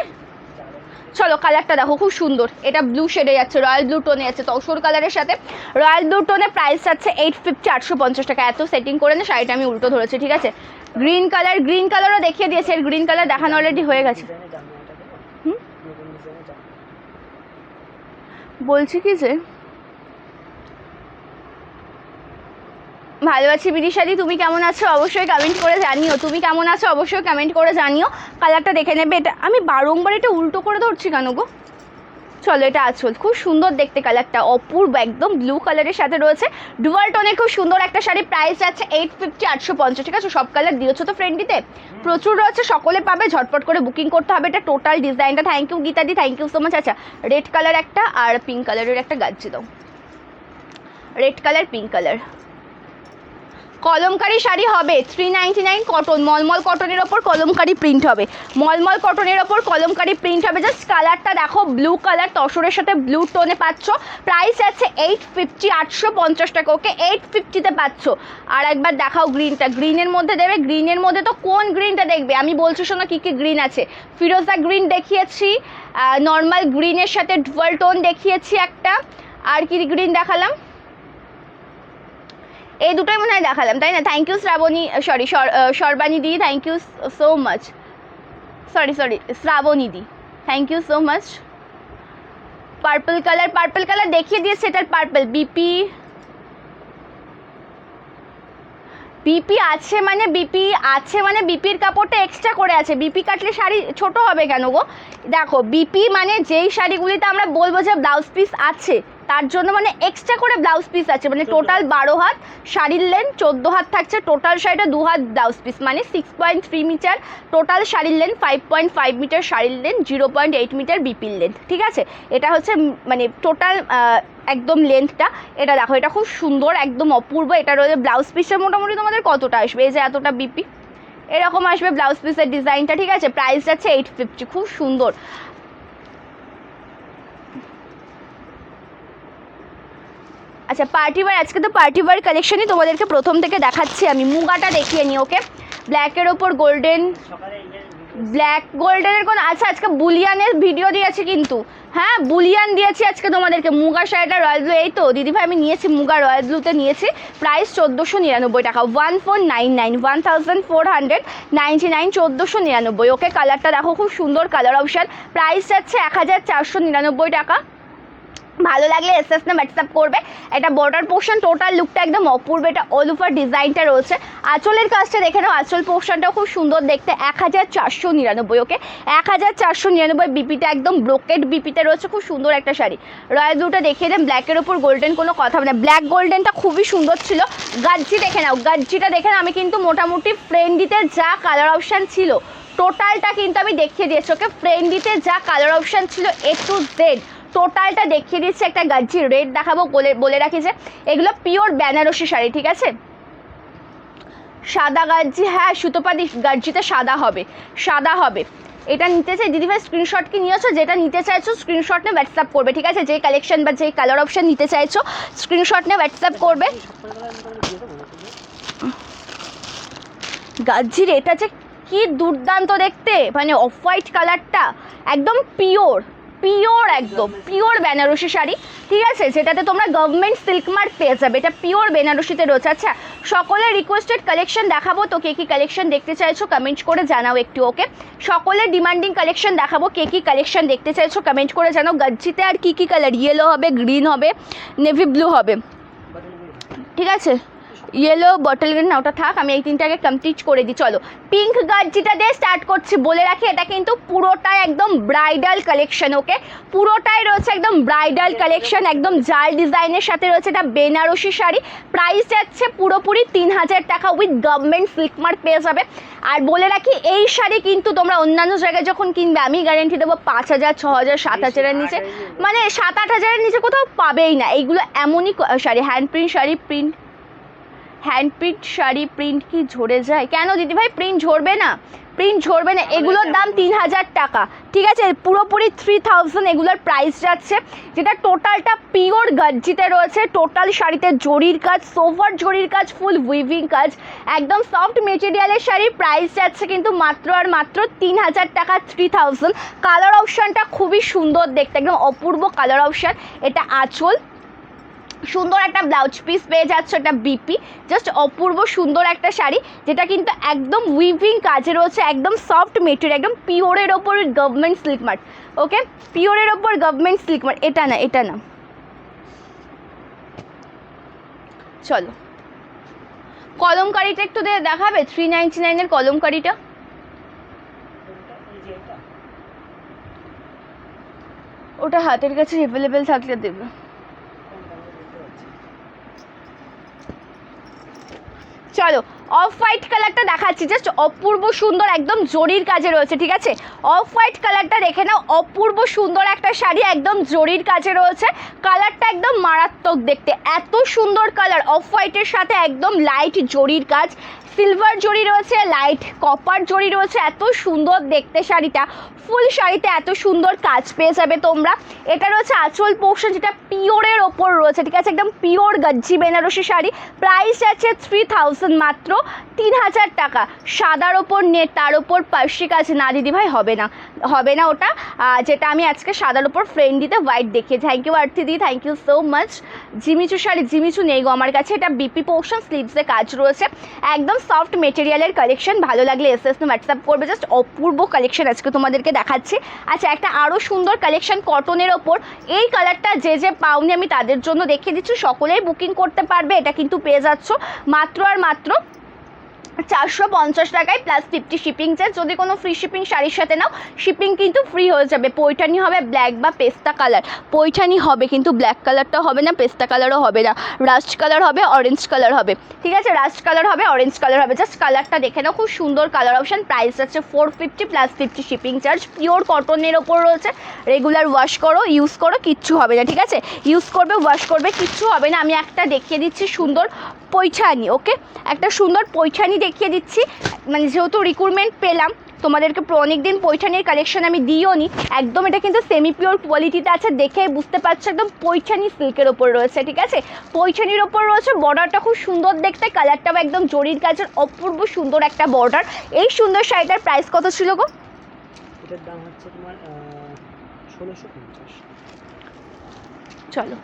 চলো কালারটা দেখো খুব সুন্দর, এটা ব্লু শেডে যাচ্ছে, রয়্যাল ব্লু টোনে যাচ্ছে, তসর কালারের সাথে রয়্যাল ব্লু টোনে, প্রাইস আছে 850, 850 টাকা, এত সেটিং করে না শাড়িটা আমি উল্টো ধরেছি, ঠিক আছে, গ্রিন কালারও দেখিয়ে দিয়েছে, এর গ্রিন কালার দেখানো অলরেডি হয়ে গেছে, বলছি কি যে ভালো আছি বিদিশাদি, তুমি কেমন আছো অবশ্যই কমেন্ট করে জানিও, তুমি কেমন আছো অবশ্যই কমেন্ট করে জানিও, কালারটা দেখে নেবে, এটা আমি বারংবার এটা উল্টো করে ধরছি কেন গো, চলো এটা আঁচল, খুব সুন্দর দেখতে কালারটা, অপূর্ব, একদম ব্লু কালারের সাথে রয়েছে, ডুয়াল টোনের খুব সুন্দর একটা শাড়ি, প্রাইস আছে 850, 850, ঠিক আছে, সব কালার দিয়েছো তো ফ্রেন্ডিতে, প্রচুর রয়েছে, সকলে পাবে, ঝটপট করে বুকিং করতে হবে, এটা টোটাল ডিজাইনটা, থ্যাংক ইউ গীতাদি, থ্যাংক ইউ সো মাচ। আচ্ছা রেড কালার একটা আর পিঙ্ক কালারের একটা গাজ্জি দাও, red colour pink colour, Kalamkari sari হবে 399 কটন, মলমল কটনের ওপর কলমকারি প্রিন্ট হবে, মলমল কটনের ওপর কলমকারি প্রিন্ট হবে, জাস্ট কালারটা দেখো, ব্লু কালার তসরের সাথে ব্লু টোনে পাচ্ছ, প্রাইস আছে 850, 850 টাকা, ওকে 850-তে পাচ্ছ। আর একবার দেখাও গ্রিনটা, গ্রিনের মধ্যে দেবে, গ্রিনের মধ্যে তো কোন গ্রিনটা দেখবে আমি বলছি শোনো, কী কী গ্রিন আছে, ফিরোজা গ্রিন দেখিয়েছি, নর্মাল গ্রিনের সাথে ডুয়াল টোন দেখিয়েছি একটা, আর কি গ্রিন দেখালাম, এই দুটোই মনে হয় দেখালাম তাই না, thank you Srabani, sorry Sarbani দি, thank you so much, sorry Srabani দি, thank you so much. Purple colour দেখিয়ে দিয়েছে, এটার পার্পল, বিপি বিপি আছে মানে বিপির কাপড়টা এক্সট্রা করে আছে, বিপি কাটলে শাড়ি ছোট হবে কেন গো? দেখো বিপি মানে যেই শাড়িগুলিতে আমরা বলবো যে ব্লাউজ পিস আছে তার জন্য মানে এক্সট্রা করে ব্লাউজ পিস আছে, মানে টোটাল 12 হাত শাড়ির লেন্থ, 14 হাত থাকছে টোটাল শাড়িটা, 2 হাত ব্লাউজ পিস মানে 6.3 মিটার টোটাল শাড়ির লেন্থ, 5.5 মিটার শাড়ির লেন্থ, 0.8 মিটার বিপির লেন্থ। ঠিক আছে, এটা হচ্ছে মানে টোটাল একদম লেন্থটা। এটা দেখো, এটা খুব সুন্দর, একদম অপূর্ব। এটা রয়েছে ব্লাউজ পিসের মোটামুটি তোমাদের কতটা আসবে, এই যে এতটা বিপি এরকম আসবে ব্লাউজ পিসের ডিজাইনটা। ঠিক আছে, প্রাইস যাচ্ছে 850, খুব সুন্দর। আচ্ছা পার্টি ওয়্যার, আজকে তো পার্টি ওয়্যার কালেকশনই তোমাদেরকে প্রথম থেকে দেখাচ্ছি আমি। মুগাটা দেখিয়ে নিই। ওকে, ব্ল্যাকের ওপর গোল্ডেন, ব্ল্যাক গোল্ডেনের কোন আচ্ছা আজকে বুলিয়ানের ভিডিও দিয়েছি কিন্তু, হ্যাঁ বুলিয়ান দিয়েছি আজকে তোমাদেরকে। মুগা শাড়িটা রয়্যাল ব্লু, এই তো দিদিভাই আমি নিয়েছি মুগা রয়্যাল ব্লুতে নিয়েছি, প্রাইস 1499 টাকা, 1499, 1499, 1499। ওকে, কালারটা দেখো খুব সুন্দর কালার অপশান, প্রাইস যাচ্ছে 1499 টাকা। ভালো লাগলে এসএস না হোয়াটসঅ্যাপ করবে। এটা বর্ডার পোর্শন, টোটাল লুকটা একদম অপূর্ব। এটা অল ওভার ডিজাইনটা রয়েছে। আঁচলের কাজটা দেখে নাও, আঁচল পোর্শনটাও খুব সুন্দর দেখতে, 1499। ওকে, 1499 বিপিটা একদম ব্রোকেড বিপিতে রয়েছে, খুব সুন্দর একটা শাড়ি। রয়্যাল ব্লুটা দেখিয়ে দেন, ব্ল্যাকের ওপর গোল্ডেন কোনো কথা মানে, ব্ল্যাক গোল্ডেনটা খুবই সুন্দর ছিল। গাজ্জি দেখে নাও, গাজ্জিটা দেখে নাও। আমি কিন্তু মোটামুটি ফ্রেন্ডিতে যা কালার অপশান ছিল টোটালটা কিন্তু আমি দেখিয়ে দিয়েছি। ওকে, ফ্রেন্ডিতে যা কালার অপশান ছিল A to Z টোটালটা দেখিয়ে দিচ্ছি। একটা গাজ্জি রেড দেখাবো, বলে রাখি যে এগুলো পিওর বেনারসি শাড়ি। ঠিক আছে, সাদা গাজ্জি, হ্যাঁ সুতোপাতি গাজ্জিতে সাদা হবে, সাদা হবে। এটা নিতে চাই দিদিভাই, স্ক্রিনশট কি নিয়েছো? যেটা নিতে চাইছো স্ক্রিনশট নিয়ে হোয়াটসঅ্যাপ করবে। ঠিক আছে, যেই কালেকশন বা যেই কালার অপশান নিতে চাইছো স্ক্রিনশট নিয়ে হোয়াটসঅ্যাপ করবে। গাজ্জির এটা যে কি দুর্দান্ত দেখতে, মানে অফ হোয়াইট কালারটা একদম পিওর একদম পিওর বেনারসি শাড়ি। ঠিক আছে, যেটাতে তোমরা গভর্নমেন্ট সিল্ক মার্ক পেয়ে যাবে, এটা পিওর বেনারসিতে রয়েছে। আচ্ছা, সকলের রিকোয়েস্টেড কালেকশন দেখাবো তো, কে কী কালেকশন দেখতে চাইছো কমেন্ট করে জানাও একটু। ওকে, সকলের ডিমান্ডিং কালেকশন দেখাবো, কে কী কালেকশন দেখতে চাইছো কমেন্ট করে জানাও। গাজ্জিতে আর কী কী কালার, ইয়েলো হবে, গ্রিন হবে, নেভি ব্লু হবে। ঠিক আছে, ইয়েলো বটল গ্রিন না, ওটা থাক, আমি এই তিনটাকে কমপ্লিট করে দিই। চলো পিঙ্ক গাজ্জিটা দিয়ে স্টার্ট করছি। বলে রাখি এটা কিন্তু পুরোটাই একদম ব্রাইডাল কালেকশন। ওকে, পুরোটাই রয়েছে একদম ব্রাইডাল কালেকশন, একদম জাল ডিজাইনের সাথে রয়েছে। এটা বেনারসি শাড়ি, প্রাইস যাচ্ছে পুরোপুরি 3000 টাকা, উইথ গভর্নমেন্ট সিল্ক মার্ক পেয়ে যাবে। আর বলে রাখি এই শাড়ি কিন্তু তোমরা অন্যান্য জায়গায় যখন কিনবে আমি গ্যারেন্টি দেবো 5000, 6000, 7000-এর নিচে, মানে 7-8 হাজারের নিচে কোথাও পাবেই না। এইগুলো এমনই sari, hand print sari, hand print sari, print কি ঝরে যায় কেন দিদিভাই? প্রিন্ট ঝরবে না, প্রিন্ট ঝরবে না। এগুলোর দাম 3000 টাকা। ঠিক আছে, পুরোপুরি 3000 এগুলোর প্রাইস যাচ্ছে, যেটা টোটালটা পিওর গাজ্জিতে রয়েছে। টোটাল শাড়িতে জরির কাজ, সোভার জরির কাজ, ফুল উইভিং কাজ, একদম সফট মেটেরিয়ালের শাড়ি। প্রাইস যাচ্ছে কিন্তু মাত্র আর মাত্র 3000 টাকা, 3000। কালার অপশানটা খুবই সুন্দর দেখতে, একদম অপূর্ব কালার অপশান। এটা আঁচল, সুন্দর একটা ব্লাউজ পিস পেয়ে যাচ্ছে, এটা বিপি, জাস্ট অপূর্ব সুন্দর একটা শাড়ি, যেটা কিন্তু একদম উইভিং কাজে রয়েছে, একদম সফট মেটেরিয়াল, একদম পিওরের ওপর গভর্নমেন্ট সিল্ক মার্ক। ওকে, পিওরের ওপর গভর্নমেন্ট সিল্ক মার্ক। এটা না, এটা না। চলো কলমকারিটা একটু দেখাবে, 399-এর কলমকারিটা। ওটা হাতের কাছে অ্যাভেলেবেল থাকলে দেবে। চলো অফ হোয়াইট কালারটা দেখাচ্ছি, জাস্ট অপূর্ব সুন্দর, একদম জরির কাজে রয়েছে। ঠিক আছে, অফ হোয়াইট কালারটা দেখে নাও, অপূর্ব সুন্দর একটা শাড়ি, একদম জরির কাজে রয়েছে। কালারটা একদম মারাত্মক দেখতে, এত সুন্দর কালার, অফ হোয়াইটের সাথে একদম লাইট জরির কাজ, সিলভার জরি রয়েছে, লাইট কপার জরি রয়েছে, এত সুন্দর দেখতে শাড়িটা। ফুল শাড়িতে এত সুন্দর কাজ পেয়ে যাবে তোমরা। এটা রয়েছে আঁচল পোর্শন, যেটা পিওরের ওপর রয়েছে। ঠিক আছে, একদম পিওর গাজ্জি বেনারসি শাড়ি, প্রাইস আছে 3000, মাত্র 3000 টাকা। সাদার ওপর নেট, তার ওপর পার্সি কাজ, না দিদিভাই হবে না, হবে না ওটা। যেটা আমি আজকে সাদার ওপর ফ্রেন্ডিতে হোয়াইট দেখিয়ে। থ্যাংক ইউ আর্থি দি, thank you so much. Jimmy Choo sari, Jimmy Choo নেই গো আমার কাছে। এটা বিপি পোর্শন, স্লিভসে কাজ রয়েছে, একদম সফট মেটেরিয়ালের কালেকশন। ভালো লাগলে এসএস হোয়াটসঅ্যাপ করবে, জাস্ট অপূর্ব কালেকশন আজকে তোমাদেরকে দেখাচ্ছি। আচ্ছা, একটা আরও সুন্দর কালেকশন কটনের ওপর, এই কালারটা যে পাওনি আমি তাদের জন্য দেখিয়ে দিচ্ছি, সকলেই বুকিং করতে পারবে। এটা কিন্তু পেয়ে যাচ্ছ মাত্র আর মাত্র 450 টাকায় প্লাস 50 শিপিং চার্জ। যদি কোনো ফ্রি শিপিং শাড়ির সাথে নাও শিপিং কিন্তু ফ্রি হয়ে যাবে। পৈঠানি হবে ব্ল্যাক বা পেস্তা কালার, পৈঠানি হবে কিন্তু ব্ল্যাক কালারটা হবে না, পেস্তা কালারও হবে না, রাস্ট কালার হবে, অরেঞ্জ কালার হবে, ঠিক আছে, রাস্ট কালার হবে, অরেঞ্জ কালার হবে। জাস্ট কালারটা দেখে নাও, খুব সুন্দর কালার অপশান। প্রাইস আছে 450 প্লাস 50 শিপিং চার্জ। পিওর কটনের ওপর রয়েছে, রেগুলার ওয়াশ করো, ইউজ করো, কিচ্ছু হবে না, ঠিক আছে, ইউজ করবে, ওয়াশ করবে, কিচ্ছু হবে না। আমি একটা দেখিয়ে দিচ্ছি সুন্দর পৈঠানি, ওকে, একটা সুন্দর পৈঠানি দেখিয়ে দিচ্ছি। মানে যেহেতু রিক্রুটমেন্ট পেলাম, তোমাদেরকে অনেক দিন পৈঠানির কালেকশন আমি দিও নি, একদম এটা কিন্তু সেমি পিওর কোয়ালিটিতে আছে, দেখে বুঝতে পারছো একদম পৈঠানি সিল্কের ওপর রয়েছে, ঠিক আছে, পৈঠানির ওপর রয়েছে। বর্ডারটা খুব সুন্দর দেখতে, কালারটাও একদম জরির কাজের অপূর্ব সুন্দর একটা বর্ডার। এই সুন্দর শাড়িটার প্রাইস কত ছিল গো? এটার দাম হচ্ছে তোমার 1650। চলো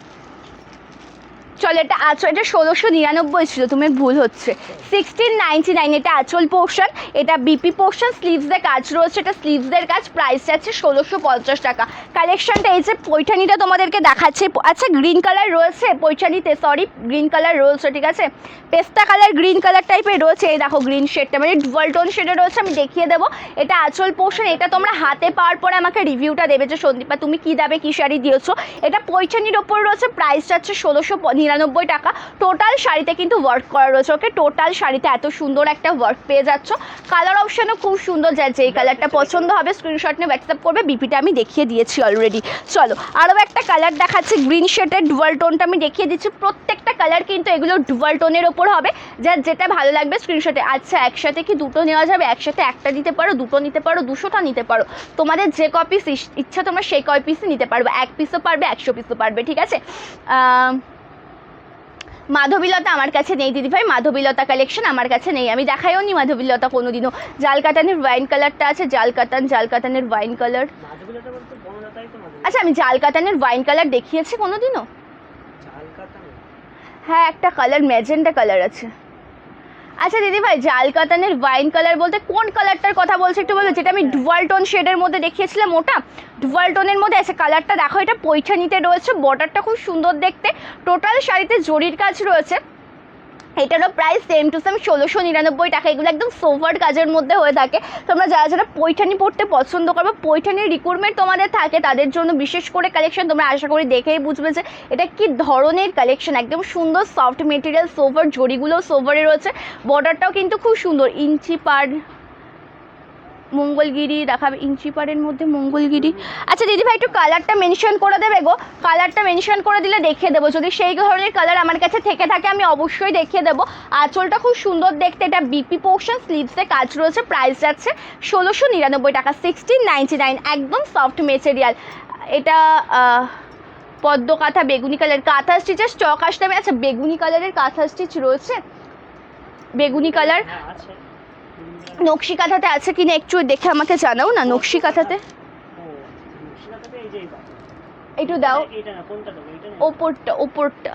চলো, এটা আঁচল, এটা 1699 ছিল, তুমি ভুল হচ্ছে, 1699। এটা আঁচল পোর্শন, এটা বিপি পোর্শন, স্লিভসের কাজ রয়েছে, এটা স্লিভসের কাজ। প্রাইস আছে 1650 টাকা। কালেকশনটা এই যে পৈঠানিটা তোমাদেরকে দেখাচ্ছে, আচ্ছা গ্রিন কালার রয়েছে পৈঠানিতে, সরি গ্রিন কালার রয়েছে, ঠিক আছে, পেস্তা কালার গ্রিন কালার টাইপের রয়েছে। এই দেখো গ্রিন শেডটা মানে ডুয়াল টোন শেডে রয়েছে, আমি দেখিয়ে দেবো। এটা আঁচল পোর্শন, এটা তোমরা হাতে পাওয়ার পরে আমাকে রিভিউটা দেবে যে সন্দীপা তুমি কী দামে কী শাড়ি দিয়েছো। এটা পৈঠানির ওপর রয়েছে, প্রাইস আছে 1699 টাকা। টোটাল শাড়িতে কিন্তু ওয়ার্ক করা রয়েছে, ওকে, টোটাল শাড়িতে এত সুন্দর একটা ওয়ার্ক পেয়ে যাচ্ছ। কালার অপশানও খুব সুন্দর, যা যেই কালারটা পছন্দ হবে স্ক্রিনশট নিয়ে হোয়াটসঅ্যাপ করবে। বিপিটা আমি দেখিয়ে দিয়েছি অলরেডি। চলো আরও একটা কালার দেখাচ্ছে, গ্রিন শেডের ডুয়াল টোনটা আমি দেখিয়ে দিচ্ছি। প্রত্যেকটা কালার কিন্তু এগুলো ডুয়াল টোনের ওপর হবে, যার যেটা ভালো লাগবে স্ক্রিনশটে। আচ্ছা একসাথে কি দুটো নেওয়া যাবে? একসাথে একটা নিতে পারো, দুটো নিতে পারো, 200টা নিতে পারো, তোমাদের যে পিস ইচ্ছা তোমরা সেই পিসই নিতে পারবে। 1 পিসও পারবে, 100 পিসও পারবে, ঠিক আছে। মাধবীলতা আমার কাছে নেই দিদিভাই, মাধবীলতা কালেকশন আমার কাছে নেই, আমি দেখাইও নি মাধবীলতা কোনোদিনও। জাল কাতানের ওয়াইন কালারটা আছে, জাল কাতানের ওয়াইন কালার। আচ্ছা আমি জাল কাতানের ওয়াইন কালার দেখিয়েছি কোনোদিনও? হ্যাঁ একটা কালার ম্যাজেন্টা কালার আছে। আচ্ছা দিদিভাই জাল কাতানের ওয়াইন কালার বলতে কোন কালারটার কথা বলছো একটু বলো? যেটা আমি ডুয়াল টোন শেডের মধ্যে দেখিয়েছিলাম ওটা? ডুয়াল টোনের মধ্যে আছে, কালারটা দেখো, এটা পৈঠানিতে রয়েছে, বর্ডারটা খুব সুন্দর দেখতে, টোটাল শাড়িতে জরির কাজ রয়েছে। এটারও প্রাইস সেম টু সেম 1699 টাকা। এগুলো একদম সোভার কাজের মধ্যে হয়ে থাকে। তোমরা যারা যারা পৈঠানি পড়তে পছন্দ করবে, পৈঠানির রিক্রুটমেন্ট তোমাদের থাকে, তাদের জন্য বিশেষ করে কালেকশন তোমরা আশা করি দেখেই বুঝবে যে এটা কি ধরনের কালেকশন। একদম সুন্দর সফট মেটেরিয়াল, সোভার, জরিগুলোও সোভারে রয়েছে, বর্ডারটাও কিন্তু খুব সুন্দর। ইঞ্চি পার মঙ্গলগিরি দেখাবে, ইঞ্চি পাড়ের মধ্যে মঙ্গলগিরি। আচ্ছা দিদিভাই একটু কালারটা মেনশন করে দেবে গো, কালারটা মেনশন করে দিলে দেখিয়ে দেবো। যদি সেই ধরনের কালার আমার কাছে থেকে থাকে আমি অবশ্যই দেখিয়ে দেবো। আঁচলটা খুব সুন্দর দেখতে, এটা বিপি পোর্শন, স্লিভসে কাজ রয়েছে। প্রাইস যাচ্ছে 1699 টাকা, 1699, একদম সফট মেটেরিয়াল। এটা পদ্ম কাঁথা বেগুনি কালার, কাঁথা স্টিচের স্টক আসতে হবে। আচ্ছা বেগুনি কালারের কাঁথা স্টিচ রয়েছে, বেগুনি কালার নকশি কাঁথাতে আছে কিনা একটু দেখে আমাকে জানাও না। নকশি কাঁথাতে একটু দাও, ওপরটা, ওপরটা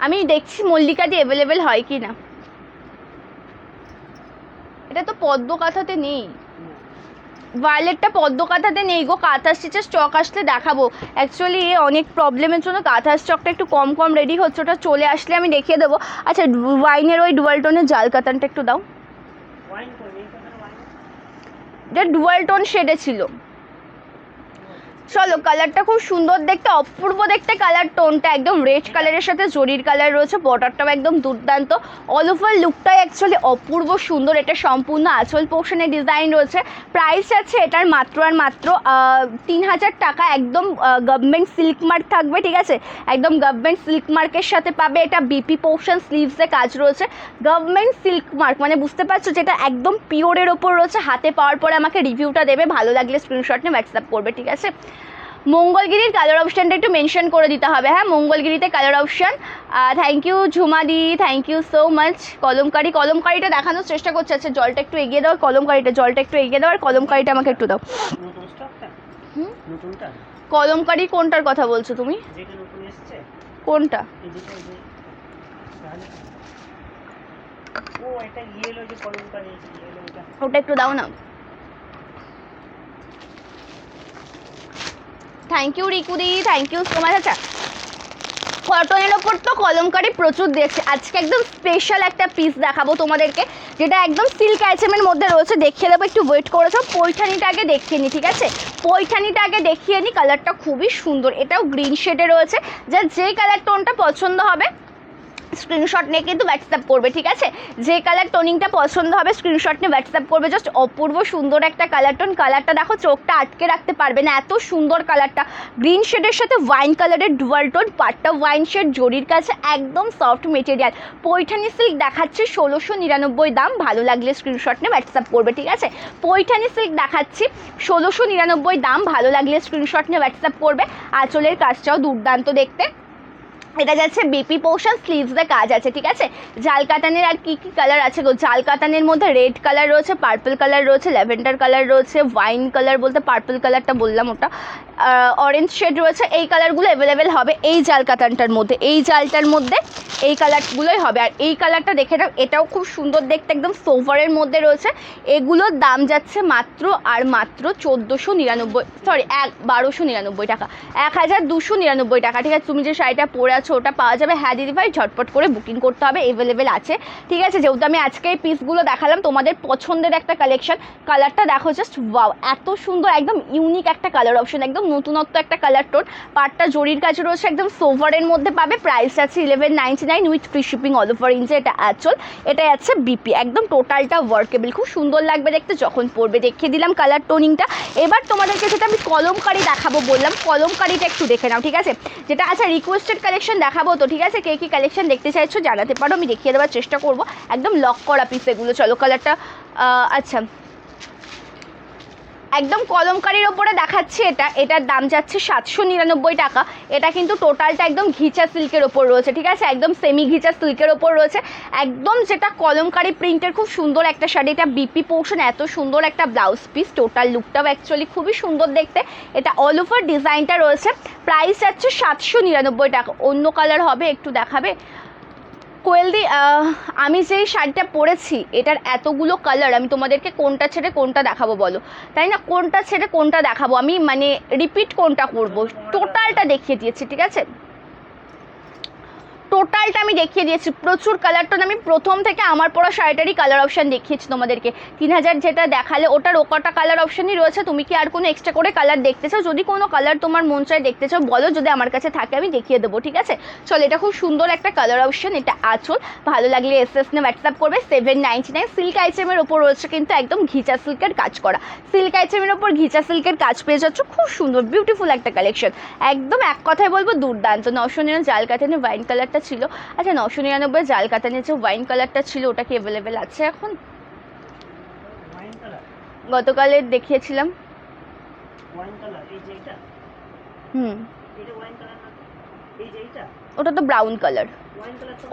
আমি দেখছি মল্লিকা দিয়ে অ্যাভেলেবেল হয় কি না। এটা তো পদ্ম কাঁথাতে নেই, ভায়োলেটটা পদ্ম কাঁথাতে নেই গো। কাঁথা স্টিচের স্টক আসলে দেখাবো। অ্যাকচুয়ালি অনেক প্রবলেমের জন্য কাঁথা স্টকটা একটু কম কম রেডি হচ্ছে, ওটা চলে আসলে আমি দেখিয়ে দেবো। আচ্ছা ওয়াইনের ওই ডুয়াল টোনের জাল কাতানটা একটু দাও, যে ডুয়াল টোন শেডে ছিল। চলো কালারটা খুব সুন্দর দেখতে, অপূর্ব দেখতে কালার টোনটা, একদম রেড কালারের সাথে জরির কালার রয়েছে, বর্ডারটাও একদম দুর্দান্ত। অল ওভার লুকটাই অ্যাকচুয়ালি অপূর্ব সুন্দর। এটা সম্পূর্ণ আঁচল পোর্শনের ডিজাইন রয়েছে। প্রাইস আছে এটার মাত্র আর মাত্র 3000 টাকা। একদম গভর্নমেন্ট সিল্ক মার্ক থাকবে, ঠিক আছে, একদম গভর্নমেন্ট সিল্ক মার্কের সাথে পাবে। এটা বিপি পোর্শন, স্লিভসে কাজ রয়েছে, গভর্নমেন্ট সিল্ক মার্ক মানে বুঝতে পারছো যেটা একদম পিওরের ওপর রয়েছে। হাতে পাওয়ার পরে আমাকে রিভিউটা দেবে, ভালো লাগলে স্ক্রিনশট নিয়ে হোয়াটসঅ্যাপ করবে, ঠিক আছে। মঙ্গলগিরির কালার অপশানটা একটু মেনশন করে দিতে হবে। হ্যাঁ মঙ্গলগিরিতে কালার অপশান। থ্যাংক ইউ ঝুমাদি, থ্যাংক ইউ সো মাচ। কলমকারিটা দেখানোর চেষ্টা করছে। আচ্ছা জলটা একটু এগিয়ে দাও, জলটা একটু এগিয়ে দাও, আর কলমকারিটা আমাকে একটু দাও। কলমকারি কোনটার কথা বলছো তুমি? কোনটা? ওটা একটু দাও না। থ্যাংক ইউ রিকুদি, থ্যাংক ইউ সো মাচ। আচ্ছা কটনের ওপর তো কলমকারি প্রচুর দিয়েছে, আজকে একদম স্পেশাল একটা পিস দেখাবো তোমাদেরকে, যেটা একদম সিল্ক আইটেমের মধ্যে রয়েছে। দেখিয়ে দেবো, একটু ওয়েট করেছো। পৈঠানিটা আগে দেখিয়ে নিই, ঠিক আছে? পৈঠানিটা আগে দেখিয়ে নিই। কালারটা খুবই সুন্দর, এটাও গ্রিন শেডে রয়েছে। যার যেই কালার টোনটা পছন্দ হবে স্ক্রিনশট নিয়ে কিন্তু হোয়াটসঅ্যাপ করবে, ঠিক আছে? যে কালার টোনিংটা পছন্দ হবে স্ক্রিনশট নিয়ে হোয়াটসঅ্যাপ করবে। জাস্ট অপূর্ব সুন্দর একটা কালার টোন। কালারটা দেখো, চোখটা আটকে রাখতে পারবে না, এত সুন্দর কালারটা। গ্রিন শেডের সাথে ওয়াইন কালারের ডুয়াল টোন, পাটটা ওয়াইন শেড, জরির কাছে একদম সফট মেটেরিয়াল। পৈঠানি সিল্ক দেখাচ্ছি 1699 দাম, ভালো লাগলে স্ক্রিনশট নিয়ে হোয়াটসঅ্যাপ করবে, ঠিক আছে? পৈঠানি সিল্ক দেখাচ্ছি 1699 দাম, ভালো লাগলে স্ক্রিনশট নিয়ে হোয়াটসঅ্যাপ করবে। আঁচলের কাজটাও দুর্দান্ত দেখতে। এটা যাচ্ছে বিপি পোর্শন, স্লিভসে কাজ আছে, ঠিক আছে? জাল কাতানের আর কি কি কালার আছে গো? জাল কাতানের মধ্যে রেড কালার রয়েছে, পার্পল কালার রয়েছে, ল্যাভেন্ডার কালার রয়েছে, ওয়াইন কালার বলতে পার্পল কালারটা বললাম, ওটা অরেঞ্জ শেড রয়েছে। এই কালারগুলো অ্যাভেলেবেল হবে এই জাল কাতানটার মধ্যে, এই জালটার মধ্যে এই কালারগুলোই হবে। আর এই কালারটা দেখে নাও, এটাও খুব সুন্দর দেখতে, একদম সোভারের মধ্যে রয়েছে। এগুলোর দাম যাচ্ছে মাত্র আর মাত্র 1499, সরি 1299 টাকা, 1299 টাকা, ঠিক আছে? তুমি যে শাড়িটা পরে আছো ওটা পাওয়া যাবে। হ্যাঁ দিদিভাই, ঝটপট করে বুকিং করতে হবে, অ্যাভেলেবেল আছে, ঠিক আছে? যেহেতু আমি আজকে এই পিসগুলো দেখালাম, তোমাদের পছন্দের একটা কালেকশন। কালারটা দেখো, জাস্ট ওয়াও, এত সুন্দর, একদম ইউনিক একটা কালার অপশন, একদম নতুনত্ব একটা কালার টোন। পাটটা জরির কাছে রয়েছে, একদম সোভারের মধ্যে পাবে। প্রাইস আছে 1199 with free shipping all over India. এটা আঁচল, এটা আছে বিপি, একদম টোটালটা ওয়ার্কেবল, খুব সুন্দর লাগবে দেখতে যখন পরবে। দেখিয়ে দিলাম কালার টোনিংটা। এবার তোমাদেরকে যেটা আমি কলমকারি দেখাবো বললাম, কলমকারিটা একটু দেখে নাও, ঠিক আছে? যেটা আচ্ছা রিকোয়েস্টেড কালেকশন দেখাবো তো, ঠিক আছে? কে কী কালেকশন দেখতে চাইছো জানাতে পারো, আমি দেখিয়ে দেওয়ার চেষ্টা করবো। একদম লক করা পিস এগুলো। চলো কালারটা, আচ্ছা একদম কলমকারির ওপরে দেখাচ্ছি। এটার দাম যাচ্ছে 799 টাকা। এটা কিন্তু টোটালটা একদম ঘিচা সিল্কের ওপর রয়েছে, ঠিক আছে? একদম সেমি ঘিচা সিল্কের ওপর রয়েছে, একদম যেটা কলমকারি প্রিন্টের, খুব সুন্দর একটা শাড়ি। এটা বিপি পোর্শন, এত সুন্দর একটা ব্লাউজ পিস, টোটাল লুকটাও অ্যাকচুয়ালি খুবই সুন্দর দেখতে। এটা অল ওভার ডিজাইনটা রয়েছে। প্রাইস যাচ্ছে 799 টাকা। অন্য কালার হবে, একটু দেখাবে কোয়েলদি? আমি যেই শাড়িটা পরেছি এটার এতগুলো কালার, আমি তোমাদেরকে কোনটা ছেড়ে কোনটা দেখাবো বলো, তাই না? কোনটা ছেড়ে কোনটা দেখাবো, আমি মানে রিপিট কোনটা করব? টোটালটা দেখিয়ে দিয়েছি, ঠিক আছে? টোটালটা আমি দেখিয়ে দিয়েছি, প্রচুর কালার টোন। আমি প্রথম থেকে আমার পরা শাড়িটারই কালার অপশান দেখিয়েছি তোমাদেরকে। 3000 যেটা দেখালে ওটার ওকটা কালার অপশানই রয়েছে। তুমি কি আর কোনো এক্সট্রা করে কালার দেখতে চাও? যদি কোনো কালার তোমার মন চায় দেখতে চাও বলো, যদি আমার কাছে থাকে আমি দেখিয়ে দেবো, ঠিক আছে? চলো, এটা খুব সুন্দর একটা কালার অপশান। এটা আঁচল, ভালো লাগলে এসএস নিয়ে হোয়াটসঅ্যাপ করবে। 799 সিল্ক আইটেমের ওপর রয়েছে, কিন্তু একদম ঘিচা সিল্কের কাজ করা। সিল্ক আইটেমের ওপর ঘিচা সিল্কের কাজ পেয়ে যাচ্ছ, খুব সুন্দর বিউটিফুল একটা কালেকশন। একদম এক কথায় বলবো দুর্দান্ত। 999 জাল কাটানে ওয়াইন কালারটা ছিল। আচ্ছা 999 জাল কাতানের যে ওয়াইন কালারটা ছিল ওটা কি অ্যাভেলেবেল আছে এখন? গতকালে দেখিয়েছিলাম। ওটা তো ব্রাউন কালার।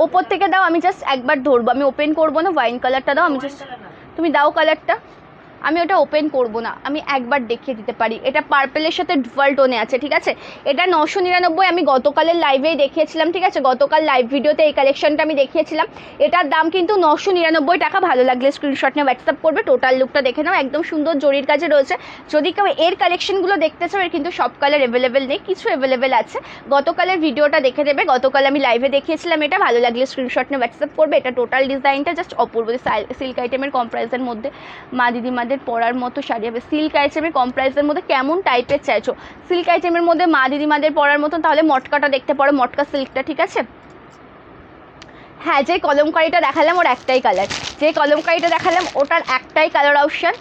ওপর থেকে দাও, আমি জাস্ট একবার ধরবো, আমি ওপেন করবো না। ওয়াইন কালারটা দাও, আমি জাস্ট, তুমি দাও কালারটা, আমি ওটা ওপেন করব না, আমি একবার দেখিয়ে দিতে পারি। এটা পার্পেলের সাথে ডুয়াল টোনে আছে, ঠিক আছে? এটা 999, আমি গতকালের লাইভেই দেখিয়েছিলাম, ঠিক আছে? গতকাল লাইভ ভিডিওতে এই কালেকশনটা আমি দেখিয়েছিলাম। এটার দাম কিন্তু 999 টাকা। ভালো লাগলে স্ক্রিনশট নিয়ে হোয়াটসঅ্যাপ করবে। টোটাল লুকটা দেখে নাও, একদম সুন্দর জরির কাজে রয়েছে। যদি কেউ এর কালেকশনগুলো দেখতে চাও, এর কিন্তু সব কালার অ্যাভেলেবেল নেই, কিছু অ্যাভেলেবেল আছে। গতকালের ভিডিওটা দেখে দেবে, গতকাল আমি লাইভে দেখিয়েছিলাম। এটা ভালো লাগলে স্ক্রিনশট নিয়ে হোয়াটসঅ্যাপ করবে। এটা টোটাল ডিজাইনটা জাস্ট অপূর্ব, সিল্ক আইটেমের কম প্রাইসের মধ্যে মা দিদিমাদের পরার মতো শাড়ি হবে। সিল্ক আইটেমের কম প্রাইসের মধ্যে কেমন টাইপের চাইছো? সিল্ক আইটেমের মধ্যে মা দিদিমাদের পরার মতো, তাহলে মটকাটা দেখতে পারো, মটকা সিল্কটা, ঠিক আছে? হ্যাঁ, যে কলমকারিটা দেখালাম ওর একটাই কালার, যে কলমকারিটা দেখালাম ওটার একটাই কালার অপশান,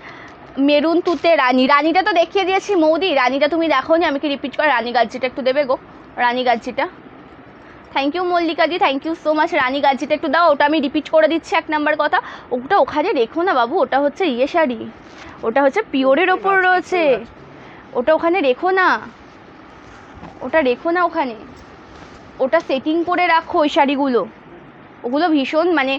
মেরুন তুতে রানী। রানীটা তো দেখিয়ে দিয়েছি মৌদি, রানীটা তুমি দেখো নি, আমি কি রিপিট করে? রানী গাজ্জিটা একটু দেবে গো, রানী গাজ্জিটা। থ্যাংক ইউ মল্লিকাদি, থ্যাংক ইউ সো মাচ। রানী গাজ্জিটা একটু দাও, ওটা আমি রিপিট করে দিচ্ছি। এক নাম্বার কথা, ওটা ওখানে রেখো না বাবু, ওটা হচ্ছে ইয়ে শাড়ি, ওটা হচ্ছে পিওরের ওপর রয়েছে, ওটা ওখানে রেখো না, ওটা রেখো না ওখানে, ওটা সেটিং করে রাখো ওই শাড়িগুলো। ওগুলো ভীষণ মানে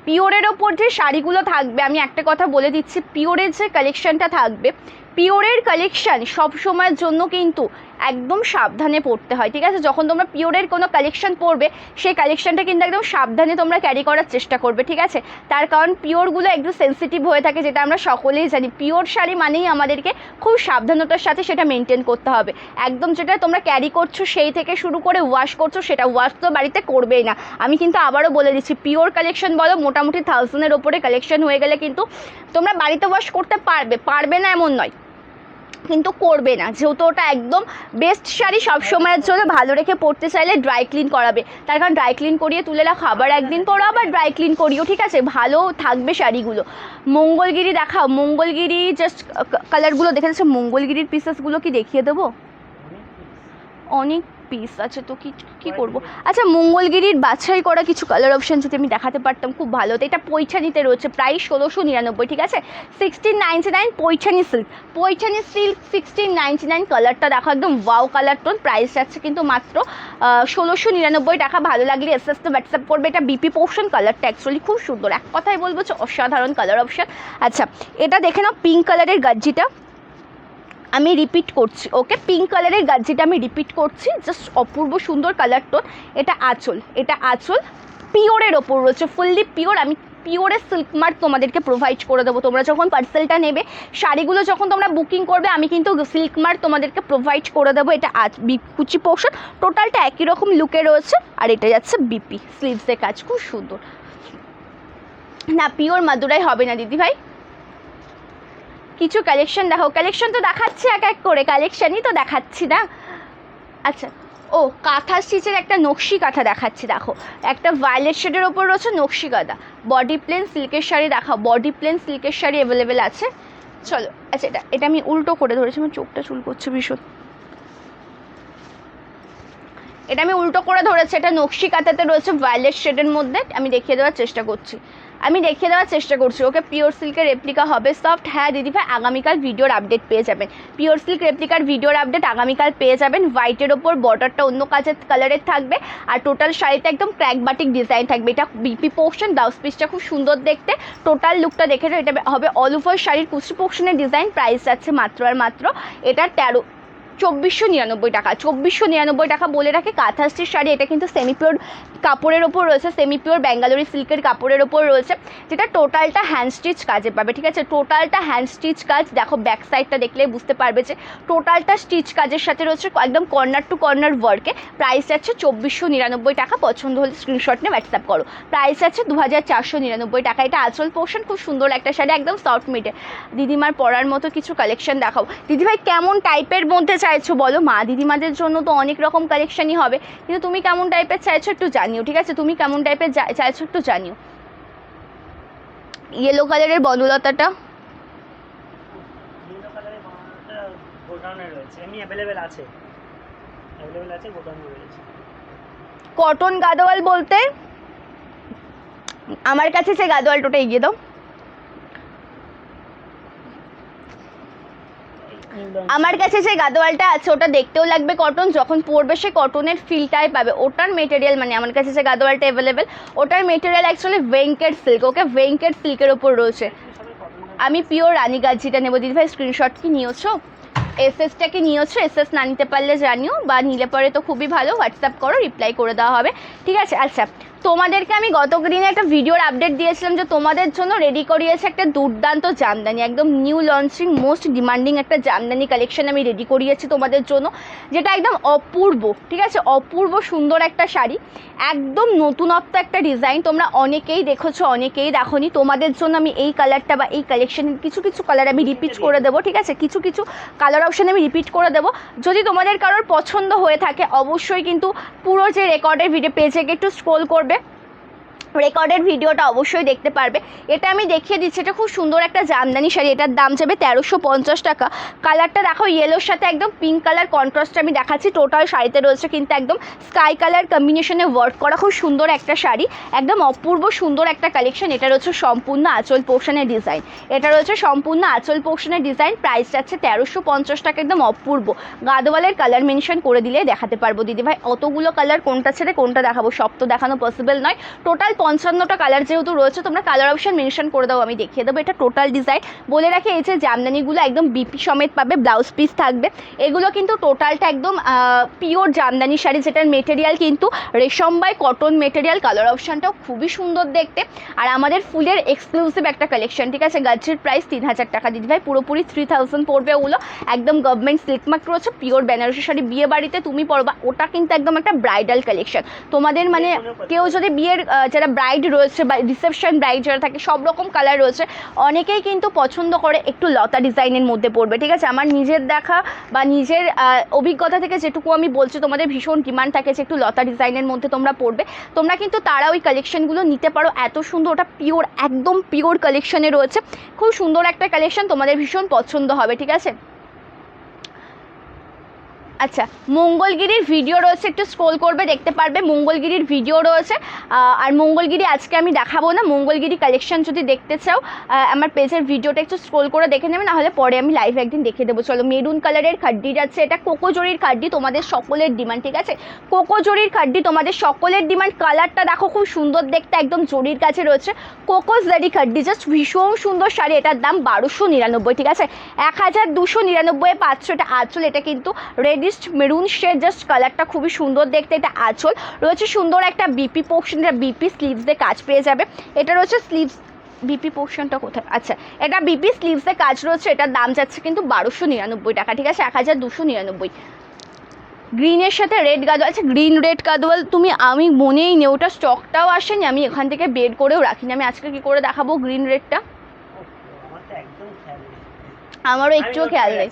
পিওরের ওপর যে শাড়িগুলো থাকবে, আমি একটা কথা বলে দিচ্ছি, পিওরের যে কালেকশানটা থাকবে, পিওরের কালেকশান সব সময়ের জন্য কিন্তু একদম সাবধানে পড়তে হয়, ঠিক আছে? যখন তোমরা পিওরের কোনো কালেকশান পরবে, সেই কালেকশানটা কিন্তু একদম সাবধানে তোমরা ক্যারি করার চেষ্টা করবে, ঠিক আছে? তার কারণ পিওরগুলো একটু সেন্সিটিভ হয়ে থাকে, যেটা আমরা সকলেই জানি। পিওর শাড়ি মানেই আমাদেরকে খুব সাবধানতার সাথে সেটা মেনটেন করতে হবে। একদম যেটা তোমরা ক্যারি করছো সেই থেকে শুরু করে ওয়াশ করছো, সেটা ওয়াশ তো বাড়িতে করবেই না। আমি কিন্তু আবারও বলে দিচ্ছি, পিওর কালেকশন বলো মোটামুটি 1000-এর ওপরে কালেকশন হয়ে গেলে কিন্তু তোমরা বাড়িতে ওয়াশ করতে পারবে না এমন নয়, কিন্তু করবে না, যেহেতু ওটা একদম বেস্ট শাড়ি। সবসময়ের জন্য ভালো রেখে পরতে চাইলে ড্রাই ক্লিন করাবে, তার কারণ ড্রাই ক্লিন করিয়ে তুলে রাখো, আবার একদিন পরো আবার ড্রাই ক্লিন করিও, ঠিক আছে? ভালো থাকবে শাড়িগুলো। মঙ্গলগিরি দেখাও, মঙ্গলগিরি জাস্ট কালারগুলো দেখে যাচ্ছে। মঙ্গলগিরির পিসেসগুলো কি দেখিয়ে দেবো? অনেক পিস আছে তো কি করব। আচ্ছা, মঙ্গলগিরির বাছাই করা কিছু কালার অপশান যদি আমি দেখাতে পারতাম খুব ভালো হতো। এটা পৈঠানিতে রয়েছে, প্রাইস 1699, ঠিক আছে? 1699 পৈঠানি সিল্ক, 1699 কালারটা দেখো, একদম ওয়াও কালার টোন। প্রাইস যাচ্ছে কিন্তু মাত্র 1699 টাকা। ভালো লাগলে এসএসতে হোয়াটসঅ্যাপ করবে। এটা বিপি পোর্শন, কালারটা অ্যাকচুয়ালি খুব সুন্দর, এক কথায় বলবো যে অসাধারণ কালার অপশান। আচ্ছা, এটা দেখে নাও, পিঙ্ক কালারের গাজ্জিটা আমি রিপিট করছি, ওকে? পিঙ্ক কালারের গাজ্জিটা আমি রিপিট করছি, জাস্ট অপূর্ব সুন্দর কালার টোন। এটা আঁচল, এটা আঁচল পিওরের ওপর রয়েছে, ফুললি পিওর। আমি পিওরের সিল্ক মার্ক তোমাদেরকে প্রোভাইড করে দেবো। তোমরা যখন পার্সেলটা নেবে, শাড়িগুলো যখন তোমরা বুকিং করবে, আমি কিন্তু সিল্ক মার্ক তোমাদেরকে প্রোভাইড করে দেবো। এটা কুচি পোর্শন, টোটালটা একই রকম লুকে রয়েছে। আর এটা যাচ্ছে বিপি স্লিভসের কাজ, খুব সুন্দর। না, পিওর মাদুরাই হবে না দিদিভাই। কিছু কালেকশন দেখো, কালেকশন তো দেখাচ্ছি এক এক করে, কালেকশানই তো দেখাচ্ছি না। আচ্ছা, ও কাঁথা স্টিচের একটা নকশি কাঁথা দেখাচ্ছি, দেখো একটা ভায়োলেট শেডের ওপর রয়েছে নকশি কাঁথা। বডি প্লেন সিল্কের শাড়ি দেখাও, বডি প্লেন সিল্কের শাড়ি অ্যাভেলেবেল আছে। চলো, আচ্ছা এটা আমি উল্টো করে ধরেছি, আমার চোখটা চুল করছে ভীষণ। এটা আমি উল্টো করে ধরেছি, এটা নকশি কাঁথাতে রয়েছে ভায়োলেট শেডের মধ্যে। আমি দেখিয়ে দেওয়ার চেষ্টা করছি, ওকে? পিওর সিল্কের রেপ্লিকা হবে, সফট। হ্যাঁ দিদিভাই, আগামীকাল ভিডিওর আপডেট পেয়ে যাবেন। পিওর সিল্ক রেপ্লিকার ভিডিওর আপডেট আগামীকাল পেয়ে যাবেন। হোয়াইটের ওপর বর্ডারটা অন্য কালারের থাকবে, আর টোটাল শাড়িতে একদম ক্র্যাক বাটিক ডিজাইন থাকবে। এটা বিপি পোর্শন, ব্লাউজ পিসটা খুব সুন্দর দেখতে। টোটাল লুকটা দেখে নাও, এটা হবে অল ওভার শাড়ির কুচি পোর্শনের ডিজাইন। প্রাইস যাচ্ছে মাত্র আর মাত্র এটা 2499 টাকা। 2499 টাকা বলে রাখে। কাঁথা স্টিচ শাড়ি, এটা কিন্তু সেমি পিওর কাপড়ের ওপর রয়েছে, সেমি পিওর ব্যাঙ্গালোরি সিল্কের কাপড়ের ওপর রয়েছে, যেটা টোটালটা হ্যান্ড স্টিচ কাজে পাবে, ঠিক আছে? টোটালটা হ্যান্ড স্টিচ কাজ। দেখো ব্যাক সাইডটা দেখলে বুঝতে পারবে যে টোটালটা স্টিচ কাজের সাথে রয়েছে, একদম কর্নার টু কর্নার ওয়ার্কে। প্রাইস যাচ্ছে 2499 টাকা। পছন্দ হলে স্ক্রিনশট নিয়ে হোয়াটসঅ্যাপ করো। প্রাইস আছে 2499 টাকা। এটা আঁচল পোর্শন, খুব সুন্দর একটা শাড়ি, একদম সফট মিডে। দিদিমার পরার মতো কিছু কালেকশন দেখাও। দিদিভাই কেমন টাইপের মধ্যে চাইছো বলো? মা দিদিমাদের জন্য তো অনেক রকম কালেকশনই হবে, কিন্তু তুমি কেমন টাইপের চাইছো একটু জানিও, ঠিক আছে? তুমি কেমন টাইপের চাইছো একটু জানিও। ইয়েলো কালারের বনলতাটা, কটন গাদোয়াল বলতে আমার কাছে সে গাদোয়ালটা এগিয়ে দাও। আমার কাছে যে গাদোয়ালটা আছে ওটা দেখতেও লাগবে কটন, যখন পরবে সে কটনের ফিলটাই পাবে। ওটার মেটেরিয়াল মানে আমার কাছে যে গাদোয়ালটা অ্যাভেলেবেল, ওটার মেটেরিয়াল অ্যাকচুয়ালি ভেঙ্কেট সিল্ক, ওকে? ভেঙ্কেট সিল্কের ওপর রয়েছে। আমি পিওর রানী গাজিটা নেবো। দিদিভাই স্ক্রিনশট কি নিয়েছো? এসএসটা কি নিয়েছো? এসএস না নিতে পারলে জানিও, বা নিলে পরে তো খুবই ভালো, হোয়াটসঅ্যাপ করো, রিপ্লাই করে দেওয়া হবে, ঠিক আছে? আচ্ছা, তোমাদেরকে আমি গত দিনে একটা ভিডিওর আপডেট দিয়েছিলাম যে তোমাদের জন্য রেডি করিয়েছে একটা দুর্দান্ত জামদানি, একদম নিউ লঞ্চিং মোস্ট ডিমান্ডিং একটা জামদানি কালেকশন আমি রেডি করিয়েছি তোমাদের জন্য, যেটা একদম অপূর্ব, ঠিক আছে? অপূর্ব সুন্দর একটা শাড়ি, একদম নতুনত্ব একটা ডিজাইন। তোমরা অনেকেই দেখেছো, অনেকেই দেখোনি। তোমাদের জন্য আমি এই কালারটা বা এই কালেকশনের কিছু কিছু কালার আমি রিপিট করে দেবো, ঠিক আছে? কিছু কিছু কালার অপশান আমি রিপিট করে দেবো। যদি তোমাদের কারোর পছন্দ হয়ে থাকে অবশ্যই কিন্তু পুরো যে রেকর্ডের ভিডিও পেজে একটু স্ক্রোল করবে, রেকর্ডেড ভিডিওটা অবশ্যই দেখতে পারবে। এটা আমি দেখিয়ে দিচ্ছি, এটা খুব সুন্দর একটা জামদানি শাড়ি, এটার দাম যাবে 1350 টাকা। কালারটা দেখো ইয়েলোর সাথে একদম পিঙ্ক কালার কন্ট্রাস্ট আমি দেখাচ্ছি। টোটাল শাড়িতে রয়েছে কিন্তু একদম স্কাই কালার কম্বিনেশনে ওয়ার্ক করা, খুব সুন্দর একটা শাড়ি, একদম অপূর্ব সুন্দর একটা কালেকশন। এটা রয়েছে সম্পূর্ণ আঁচল পোর্শনের ডিজাইন, প্রাইস যাচ্ছে 1350 টাকা। একদম অপূর্ব গাদোয়ালের কালার মেনশন করে দিলে দেখাতে পারবো দিদিভাই। অতগুলো কালার কোনটা ছেড়ে কোনটা দেখাবো, সব তো দেখানো পসিবল নয়। টোটাল 55টা কালার যেহেতু রয়েছে, তোমরা কালার অপশন মেনশন করে দাও, আমি দেখিয়ে দেবো। এটা টোটাল ডিজাইন। বলে রাখি এই যে জামদানিগুলো একদম বিপি সমেত পাবে, ব্লাউজ পিস থাকবে। এগুলো কিন্তু টোটালটা একদম পিওর জামদানি শাড়ি, যেটার মেটেরিয়াল কিন্তু রেশম বাই কটন মেটেরিয়াল। কালার অপশনটাও খুবই সুন্দর দেখতে। আর আমাদের ফুলের এক্সক্লুসিভ একটা কালেকশন, ঠিক আছে। গাছের প্রাইস 3000 টাকা দিদি ভাই, পুরোপুরি 3000 পড়বে। ওগুলো একদম গভর্নমেন্ট সিল্ক মার্ক রয়েছে, পিওর বেনারসি শাড়ি। বিয়ে বাড়িতে তুমি পরবা, ওটা কিন্তু একদম একটা ব্রাইডাল কালেকশন। তোমাদের মানে কেউ যদি বিয়ের যারা ব্রাইড রয়েছে বা রিসেপশন ব্রাইড যারা থাকে, সব রকম কালার রয়েছে। অনেকেই কিন্তু পছন্দ করে একটু লতা ডিজাইনের মধ্যে পড়বে, ঠিক আছে। আমার নিজের দেখা বা নিজের অভিজ্ঞতা থেকে যেটুকু আমি বলছি, তোমাদের ভীষণ ডিমান্ড থাকে যে একটু লতা ডিজাইনের মধ্যে তোমরা পড়বে। তোমরা কিন্তু তারা ওই কালেকশনগুলো নিতে পারো, এত সুন্দর। ওটা পিওর, একদম পিওর কালেকশনে রয়েছে। খুব সুন্দর একটা কালেকশন, তোমাদের ভীষণ পছন্দ হবে, ঠিক আছে। আচ্ছা, মঙ্গলগিরির ভিডিও রয়েছে, একটু স্ক্রোল করবে দেখতে পারবে। মঙ্গলগিরির ভিডিও রয়েছে। আর মঙ্গলগিরি আজকে আমি দেখাবো না। মঙ্গলগিরি কালেকশন যদি দেখতে চাও, আমার পেজের ভিডিওটা একটু স্ক্রোল করে দেখে নেবে, নাহলে পরে আমি লাইভ একদিন দেখে দেবো। চলো, মেরুন কালারের খাড্ডি যাচ্ছে। এটা কোকোজরির খাড্ডি, তোমাদের সকলের ডিমান্ড, ঠিক আছে। কোকোজরির খাড্ডি তোমাদের সকলের ডিমান্ড। কালারটা দেখো খুব সুন্দর দেখতে, একদম জরির কাছে রয়েছে। কোকোজরি খাড্ডি, জাস্ট ভীষণ সুন্দর শাড়ি। এটার দাম 1299, ঠিক আছে। 1299 পাচ্ছ। এটা আঁচল, এটা কিন্তু রেডি মেরুন শেড, জাস্ট কালারটা খুবই সুন্দর দেখতে। এটা আঁচল রয়েছে সুন্দর একটা বিপি পোর্শন, এটা বিপি স্লিভস দিয়ে কাজ পেয়ে যাবে। এটা রয়েছে স্লিভস, বিপি পোর্শনটা কোথায়? আচ্ছা, এটা বিপি স্লিভসে কাজ রয়েছে। এটার দাম যাচ্ছে কিন্তু 1299 টাকা, ঠিক আছে। 1299। গ্রিনের সাথে রেড গাদোয়াল। আচ্ছা, গ্রিন রেড গাদোয়াল আমি মনেই নেই, ওটা স্টকটাও আসেনি, আমি এখান থেকে বের করেও রাখিনি। আমি আজকে কি করে দেখাবো গ্রিন রেডটা? আমারও একটুও খেয়াল নেই।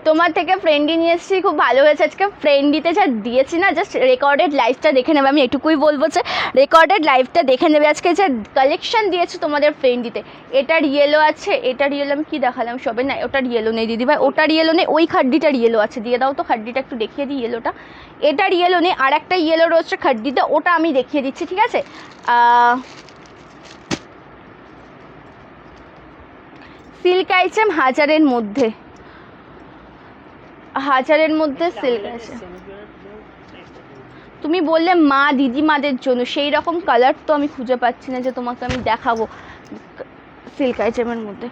তোমার থেকে ফ্রেন্ডি নিয়ে এসেছি, খুব ভালো হয়েছে। আজকে ফ্রেন্ডিতে যা দিয়েছি না, জাস্ট রেকর্ডেড লাইভটা দেখে নেবে। আমি এটুকুই বলবো যে রেকর্ডেড লাইভটা দেখে নেবে। আজকে যে কালেকশন দিয়েছে তোমাদের ফ্রেন্ডিতে, এটার ইয়েলো আছে, এটার ইয়েলো আমি কি দেখালাম সবে? না, ওটার ইয়েলো নেই দিদিভাই, ওটার ইয়েলো নেই। ওই খাড্ডিটার ইয়েলো আছে, দিয়ে দাও তো খাড্ডিটা, একটু দেখিয়ে দিই ইয়েলোটা। এটার ইয়েলো নেই, আর একটা ইয়েলো রয়েছে খাড্ডিতে, ওটা আমি দেখিয়ে দিচ্ছি, ঠিক আছে। সিল্ক আইটেম হাজারের মধ্যে, সিল্ক আছে। তুমি বললে মা দিদিমাদের জন্য, সেই রকম কালার তো আমি খুঁজে পাচ্ছি না যে তোমাকে আমি দেখাবো সিল্ক আইটেমের মধ্যে।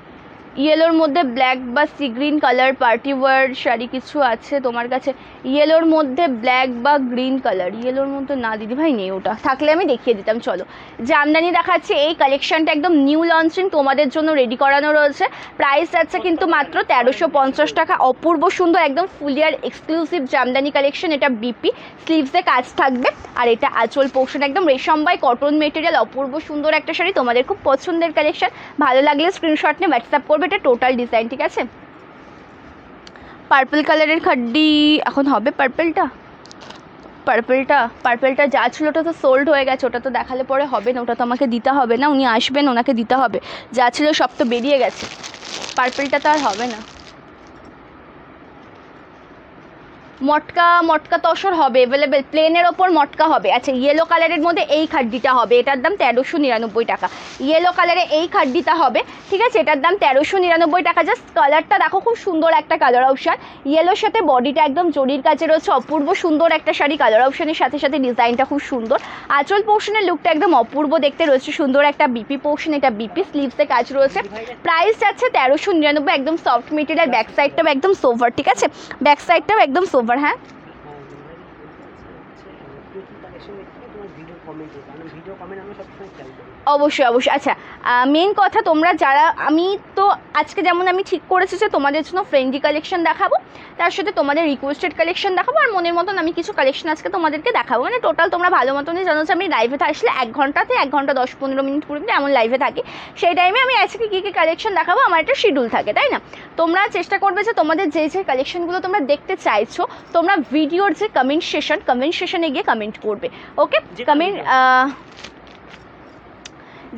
ইয়েলোর মধ্যে ব্ল্যাক বা sea green colour party war sari কিছু আছে তোমার কাছে? ইয়েলোর মধ্যে ব্ল্যাক বা গ্রিন কালার, ইয়েলোর মধ্যে না দিদিভাই নেই, ওটা থাকলে আমি দেখিয়ে দিতাম। চলো, জামদানি দেখাচ্ছি। এই কালেকশনটা একদম নিউ লঞ্চিং, তোমাদের জন্য রেডি করানো রয়েছে। প্রাইস যাচ্ছে কিন্তু মাত্র 1350 টাকা। অপূর্ব সুন্দর, একদম ফুলিয়ার এক্সক্লুসিভ জামদানি কালেকশন। এটা বিপি স্লিভসে কাজ থাকবে, আর এটা আঁচল পোর্শন, একদম রেশম বাই কটন মেটেরিয়াল। অপূর্ব সুন্দর একটা শাড়ি, তোমাদের খুব পছন্দের কালেকশন। ভালো লাগলে স্ক্রিনশট নিয়ে হোয়াটসঅ্যাপ করবে। এটা টোটাল ডিজাইন, ঠিক আছে। পার্পল কালারের খাড্ডি এখন হবে। পার্পলটা যা ছিল ওটা তো সোল্ড হয়ে গেছে, ওটা তো দেখালে পরে হবে না, ওটা তো আমাকে দিতে হবে না। উনি আসবেন, ওনাকে দিতে হবে। যা ছিল সব তো বেরিয়ে গেছে, পার্পলটা তো আর হবে না। মটকা তসর হবে অ্যাভেলেবেল, প্লেনের ওপর মটকা হবে। আচ্ছা, ইয়েলো কালারের মধ্যে এই খাড্ডিটা হবে, এটার দাম 1399 টাকা। ইয়েলো কালারে এই খাড্ডিটা হবে, ঠিক আছে। এটার দাম 1399 টাকা। জাস্ট কালারটা দেখো, খুব সুন্দর একটা কালার অপশান। ইয়েলোর সাথে বডিটা একদম জরির কাছে রয়েছে। অপূর্ব সুন্দর একটা শাড়ি, কালার অপশানের সাথে সাথে ডিজাইনটা খুব সুন্দর। আঁচল পোর্শনের লুকটা একদম অপূর্ব দেখতে রয়েছে, সুন্দর একটা বিপি পোর্শন। এটা বিপি স্লিভসে কাজ রয়েছে। প্রাইস যাচ্ছে 1399, একদম সফট মেটেরিয়াল। ব্যাক সাইডটাও একদম সোভার, ঠিক আছে। ব্যাক সাইডটাও একদম সোভার। হ্যাঁ, অবশ্যই। আচ্ছা, মেন কথা, তোমরা যারা, আমি তো আজকে যেমন আমি ঠিক করেছি যে তোমাদের জন্য ফ্রেন্ডলি কালেকশন দেখাবো, তার সাথে তোমাদের রিকোয়েস্টেড কালেকশন দেখাবো, আর মনের মতন আমি কিছু কালেকশন আজকে তোমাদেরকে দেখাবো। মানে টোটাল তোমরা ভালো মতনই জানো যে আমি লাইভে আসলে 1 ঘন্টাতে 1 ঘন্টা 10-15 মিনিট পর্যন্ত এমন লাইভে থাকি। সেই টাইমে আমি আজকে কী কালেকশন দেখাবো, আমার একটা শিডিউল থাকে, তাই না? তোমরা চেষ্টা করবে যে তোমাদের যে কালেকশনগুলো তোমরা দেখতে চাইছো, তোমরা ভিডিওর যে কমেন্ট সেশনে গিয়ে কমেন্ট করবে। ওকে, কমেন্ট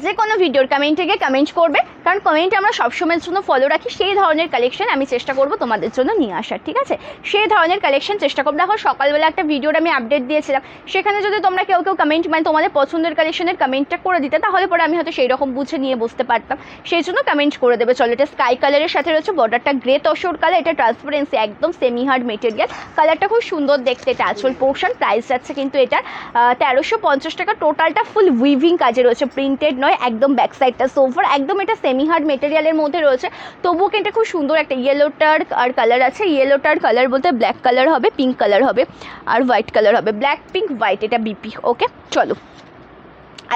যে কোনো ভিডিওর কমেন্টে গিয়ে কমেন্ট করবে। কারণ কমেন্ট আমরা সবসময়ের জন্য ফলো রাখি, সেই ধরনের কালেকশন আমি চেষ্টা করব তোমাদের জন্য নিয়ে আসার, ঠিক আছে? সেই ধরনের কালেকশন চেষ্টা করবো। দেখো সকালবেলা একটা ভিডিওর আমি আপডেট দিয়েছিলাম, সেখানে যদি তোমরা কেউ কমেন্ট মানে তোমাদের পছন্দের কালেকশনের কমেন্টটা করে দিতে, তাহলে পরে আমি হয়তো সেই রকম বুঝে নিয়ে বসতে পারতাম, সেই জন্য কমেন্ট করে দেবে। চলো, এটা স্কাই কালারের সাথে রয়েছে, বর্ডারটা গ্রে তসর কালার, এটা ট্রান্সপারেন্সি একদম সেমি হার্ড মেটেরিয়াল, কালারটা খুব সুন্দর দেখতে। এটা আঁচল পোর্শন, প্রাইস যাচ্ছে কিন্তু এটার 1350 টাকা। টোটালটা ফুল উইভিং কাজে রয়েছে, প্রিন্টেড নয়, একদম ব্যাক সাইডটা সোফার, একদম এটা সেমি হার্ড মেটেরিয়ালের মধ্যে রয়েছে, তবুও কিন্তু খুব সুন্দর একটা ইয়েলোটার আর কালার আছে। ইয়েলোটার কালার বলতে ব্ল্যাক কালার হবে, পিঙ্ক কালার হবে আর হোয়াইট কালার হবে, ব্ল্যাক পিঙ্ক হোয়াইট, এটা বিপি। ওকে চলো,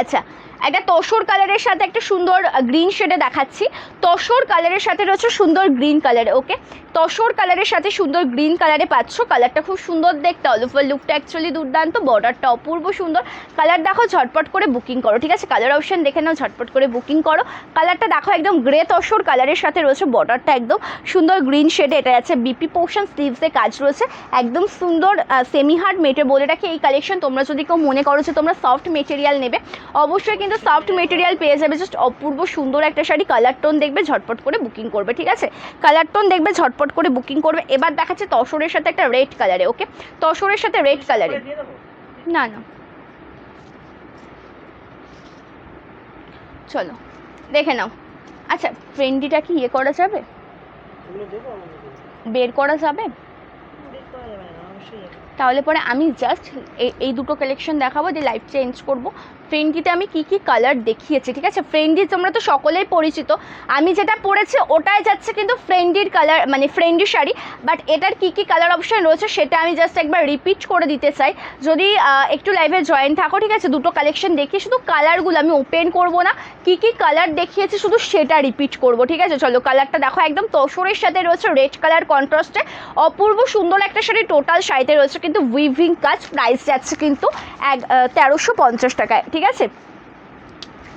আচ্ছা একটা তসর কালারের সাথে একটা সুন্দর গ্রিন শেডে দেখাচ্ছি। তসর কালারের সাথে রয়েছে সুন্দর গ্রিন কালারে। ওকে, তসর কালারের সাথে সুন্দর গ্রিন কালারে পাচ্ছ, কালারটা খুব সুন্দর দেখতে, অল ওভার লুকটা অ্যাকচুয়ালি দুর্দান্ত, বর্ডারটা অপূর্ব সুন্দর। কালার দেখো, ঝটপট করে বুকিং করো, ঠিক আছে? কালার অপশন দেখে নাও, ঝটপট করে বুকিং করো। কালারটা দেখো একদম গ্রে তসর কালারের সাথে রয়েছে, বর্ডারটা একদম সুন্দর গ্রিন শেডে, এটা আছে বিপি পোর্শন, স্লিভসে কাজ রয়েছে, একদম সুন্দর সেমি হার্ড মেটেরিয়াল। বলে রাখি এই কালেকশন তোমরা যদি কেউ মনে করো যে তোমরা সফট মেটেরিয়াল নেবে, অবশ্যই কিন্তু সফট মেটেরিয়াল পেয়ে যাবে। জাস্ট অপূর্ব সুন্দর একটা শাড়ি, কালার টোন দেখবে, ঝটপট করে বুকিং করবে, ঠিক আছে? কালার টোন দেখবে, ঝটপট করে বুকিং করবে। এবার দেখাচ্ছে তসরের সাথে একটা রেড কালারে। ওকে, তসরের সাথে রেড কালারে, না না চলো দেখে নাও। আচ্ছা, ফ্রেন্ডিটা কি ইয়ে করা যাবে, বের করা যাবে? তাহলে পরে আমি জাস্ট এই দুটো কালেকশন দেখাবো, যে লাইভ চেঞ্জ করব। ফ্রেন্ডিতে আমি কি কি কালার দেখিয়েছি, ঠিক আছে? ফ্রেন্ডি তোমরা তো সকলেই পরিচিত, আমি যেটা পরেছি ওটাই যাচ্ছে কিন্তু ফ্রেন্ডির কালার, মানে ফ্রেন্ডি শাড়ি। বাট এটার কি কি কালার অপশন রয়েছে সেটা আমি জাস্ট একবার রিপিট করে দিতে চাই, যদি একটু লাইভে জয়েন থাকো, ঠিক আছে? দুটো কালেকশন দেখিয়ে শুধু কালারগুলো আমি ওপেন করব না, কি কি কালার দেখিয়েছি শুধু সেটা রিপিট করব, ঠিক আছে? চলো, কালারটা দেখো, একদম তসরের সাথে রয়েছে রেড কালার কন্ট্রাস্টে, অপূর্ব সুন্দর একটা শাড়ি। টোটাল শাড়িতে রয়েছে কিন্তু উইভিং কাজ, প্রাইস যাচ্ছে কিন্তু 1350 টাকায়, ঠিক আছে?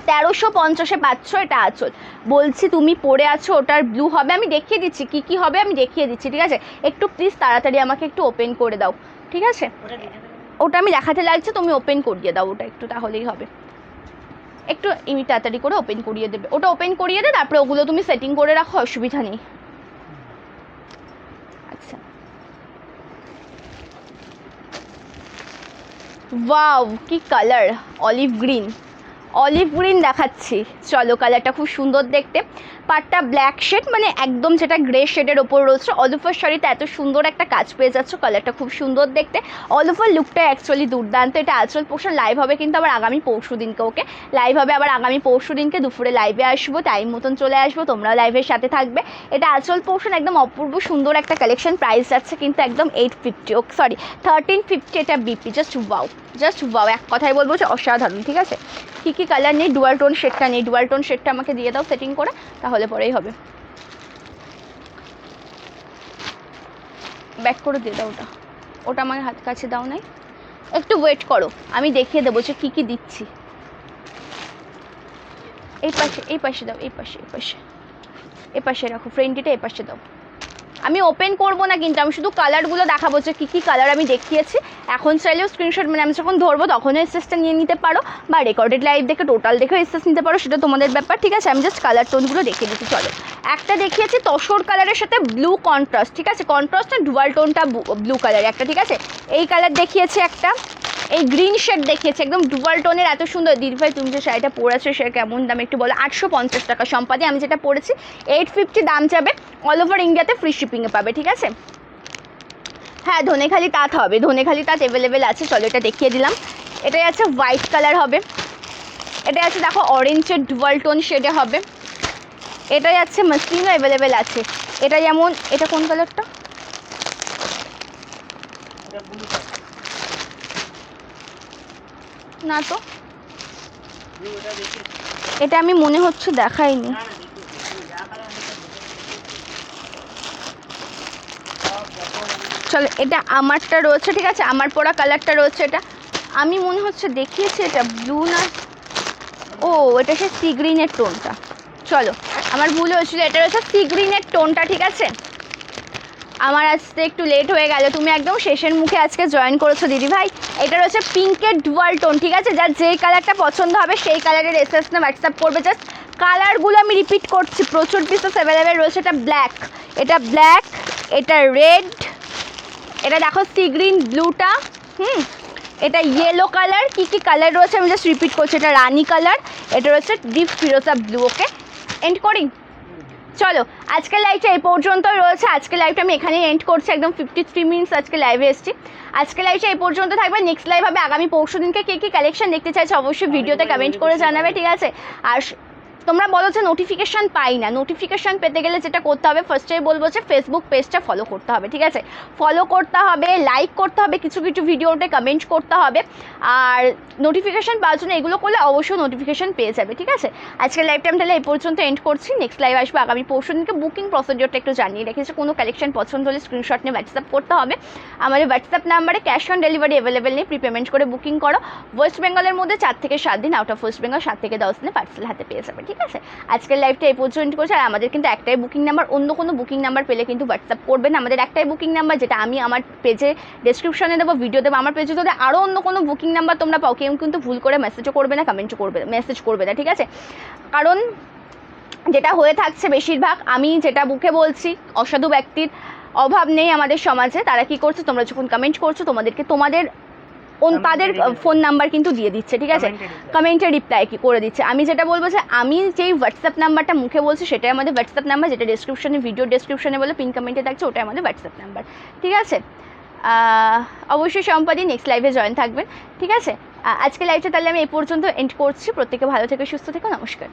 1350-এ পাচ্ছ। এটা আঁচল, বলছি তুমি পরে আছো, ওটার ব্লু হবে, আমি দেখিয়ে দিচ্ছি কি কি হবে, আমি দেখিয়ে দিচ্ছি, ঠিক আছে? একটু প্লিজ তাড়াতাড়ি আমাকে একটু ওপেন করে দাও, ঠিক আছে? ওটা আমি দেখাতে লাগছে, তুমি ওপেন করিয়ে দাও ওটা একটু, তাহলেই হবে। একটু তাড়াতাড়ি করে ওপেন করিয়ে দেবে, ওটা ওপেন করিয়ে দে, তারপরে ওগুলো তুমি সেটিং করে রাখো, অসুবিধা নেই। আচ্ছা, ওয়াও কি colour, olive green, olive green দেখাচ্ছি। চলো, কালারটা খুব সুন্দর দেখতে, পাটটা ব্ল্যাক শেড, মানে একদম যেটা গ্রে শেডের ওপর রয়েছে। অল ওভার শাড়িতে এত সুন্দর একটা কাজ পেয়ে যাচ্ছ, কালারটা খুব সুন্দর দেখতে, অল ওভার লুকটা অ্যাকচুয়ালি দুর্দান্ত। এটা আঁচল পোর্শন, লাইভ হবে কিন্তু আবার আগামী পরশু দিনকে। ওকে, লাইভ হবে আবার আগামী পরশু দিনকে, দুপুরে লাইভে আসবো, টাইম মতন চলে আসবো, তোমরাও লাইভের সাথে থাকবে। এটা আঁচল পোর্শন, একদম অপূর্ব সুন্দর একটা কালেকশন, প্রাইস যাচ্ছে কিন্তু একদম 850, সরি 1350। এটা BP, just wow, just wow, এক কথাই বলবো যে অসাধারণ, ঠিক আছে? কী কী কালার নেই, ডুয়াল টোন শেডটা নেই, ডুয়াল টোন শেডটা আমাকে দিয়ে দাও সেটিং করে, তাহলে পরেই হবে। ব্যাক করে দিয়ে দাও ওটা, ওটা আমার হাত কাছে দাও নাই, একটু ওয়েট করো, আমি দেখিয়ে দেবো যে কী কী দিচ্ছি। এই পাশে, এই পাশে দাও, এই পাশে, এই পাশে, এ পাশে রাখো, ফ্রেন্ডিটা এ পাশে দাও। আমি ওপেন করব না কিন্তু, আমি শুধু কালারগুলো দেখাবো যে কী কী কালার আমি দেখিয়েছি। এখন চাইলেও স্ক্রিনশট, মানে আমি যখন ধরবো তখনও এসএসটা নিয়ে নিতে পারো, বা রেকর্ডেড লাইভ দেখে টোটাল দেখে এসএস নিতে পারো, সেটা তোমাদের ব্যাপার, ঠিক আছে? আমি জাস্ট কালার টোনগুলো দেখিয়ে দিচ্ছি। চলো, একটা দেখিয়েছি তসর কালারের সাথে ব্লু কন্ট্রাস্ট, ঠিক আছে? কন্ট্রাস্ট না, ডুয়াল টোনটা ব্লু কালার একটা, ঠিক আছে? এই কালার দেখিয়েছি একটা, এই গ্রিন শেড দেখিয়েছি, একদম ডুয়াল টোনের, এত সুন্দর। দিদি ভাই তুমি যে শাড়িটা পরেছো সে কেমন দাম একটু বলো? 850 টাকা সম্পাদি, আমি যেটা পরেছি 850 দাম যাবে, অল ওভার ইন্ডিয়াতে ফ্রি শিপিংয়ে পাবে, ঠিক আছে? হ্যাঁ, ধনেখালি তাঁত হবে, ধনেখালি তাঁত অ্যাভেলেবেল আছে। চলো, এটা দেখিয়ে দিলাম। এটাই আছে হোয়াইট কালার হবে, এটাই আছে দেখো অরেঞ্জের ডুয়াল টোন শেডে হবে, এটাই আছে মাসলিনও অ্যাভেলেবেল আছে। এটা যেমন, এটা কোন কালারটা? না তো, এটা আমি মনে হচ্ছে দেখাইনি। চলো, এটা আমারটা রয়েছে, ঠিক আছে? আমার পরা কালারটা রয়েছে, এটা আমি মনে হচ্ছে দেখিয়েছি। এটা ব্লু না, ও এটা সে সি গ্রিনের টোনটা। চলো, আমার ভুল হয়েছিল, এটা রয়েছে সি গ্রিনের টোনটা, ঠিক আছে? আমার আসতে একটু লেট হয়ে গেল, তুমি একদম শেষের মুখে আজকে জয়েন করেছো দিদি ভাই। এটা রয়েছে পিঙ্কের ডুয়াল টোন, ঠিক আছে? যার যেই কালারটা পছন্দ হবে সেই কালারের এসএস না হোয়াটসঅ্যাপ করবে, জাস্ট কালারগুলো আমি রিপিট করছি, প্রচুর পিসেস অ্যাভেলেবেল রয়েছে। এটা ব্ল্যাক, এটা রেড, এটা দেখো সি গ্রিন ব্লুটা, এটা ইয়েলো কালার, কী কালার রয়েছে আমি জাস্ট রিপিট করছি। এটা রানি কালার, এটা রয়েছে ডিপ ফিরোজা ব্লু। ওকে, এন্ড করি। চলো আজকের লাইভটা এই পর্যন্তই রয়েছে। আজকের লাইভটা আমি এখানেই এন্ড করছি, একদম 53 মিনিটস আজকে লাইভে এসেছি। আজকের লাইভটা এই পর্যন্ত থাকবে। নেক্সট লাইভ হবে আগামী পরশু দিনকে। কী কালেকশন দেখতে চাইছো অবশ্যই ভিডিওতে কমেন্ট করে জানাবে, ঠিক আছে? আর তোমরা বলো যে নোটিফিকেশান পাই না, নোটিফিকেশান পেতে গেলে যেটা করতে হবে, ফার্স্টেই বলবো যে ফেসবুক পেজটা ফলো করতে হবে, ঠিক আছে? ফলো করতে হবে, লাইক করতে হবে, কিছু ভিডিওতে কমেন্ট করতে হবে। আর নোটিফিকেশান পাওয়ার জন্য এগুলো করলে অবশ্যই নোটিফিকেশান পেয়ে যাবে, ঠিক আছে? আজকের লাইভটা আমি তাহলে এই পর্যন্ত এন্ড করছি। নেক্সট লাইভ আসবে আগামী পরশু দিনকে। বুকিং প্রসিডিওরটা একটু জানিয়ে রেখেছি। কোনো কালেকশন পছন্দ হলে স্ক্রিনশট নিয়ে হোয়াটসঅ্যাপ করতে হবে। আমাদের হোয়াটসঅ্যাপ নাম্বারে ক্যাশ অন ডেলিভারি অ্যাভেলেবেল নেই, প্রিপেমেন্ট করে বুকিং করো। ওয়েস্ট বেঙ্গলের মধ্যে 4 থেকে 7 দিন, আউট অফ ওয়েস্ট বেঙ্গল 7 থেকে 10 দিনে পার্সেল হাতে পেয়ে যাবে, ঠিক আছে? আজকের লাইভটা এই পর্যন্ত করছি। আর আমাদের কিন্তু একটাই বুকিং নাম্বার, অন্য কোনো বুকিং নাম্বার পেলে কিন্তু হোয়াটসঅ্যাপ করবেন। আমাদের একটাই বুকিং নাম্বার, যেটা আমি আমার পেজে ডেসক্রিপশনে দেবো, ভিডিও দেবো। আমার পেজে যদি আরও অন্য কোনো বুকিং নাম্বার তোমরা পাও, কেউ কিন্তু ভুল করে মেসেজও করবে না, কমেন্টও করবে, মেসেজ করবে না, ঠিক আছে? কারণ যেটা হয়ে থাকছে বেশিরভাগ, আমি যেটা মুখে বলছি, অসাধু ব্যক্তির অভাব নেই আমাদের সমাজে। তারা কি করছে, তোমরা যখন কমেন্ট করছো তোমাদের তাদের ফোন নাম্বার কিন্তু দিয়ে দিচ্ছে, ঠিক আছে? কমেন্টে রিপ্লাই করে দিচ্ছে। আমি যেটা বলবো যে আমি যেই হোয়াটসঅ্যাপ নাম্বারটা মুখে বলছি সেটাই আমাদের হোয়াটসঅ্যাপ নাম্বার, যেটা ডেসক্রিপশনে, ভিডিও ডেসক্রিপশনে বলে পিন কমেন্টে থাকছে, ওটাই আমাদের হোয়াটসঅ্যাপ নাম্বার, ঠিক আছে? অবশ্যই সম্পাদি নেক্সট লাইভে জয়েন থাকবেন, ঠিক আছে? আজকে লাইভটা তাহলে আমি এই পর্যন্ত এন্ড করছি। প্রত্যেকে ভালো থেকে সুস্থ থেকো, নমস্কার।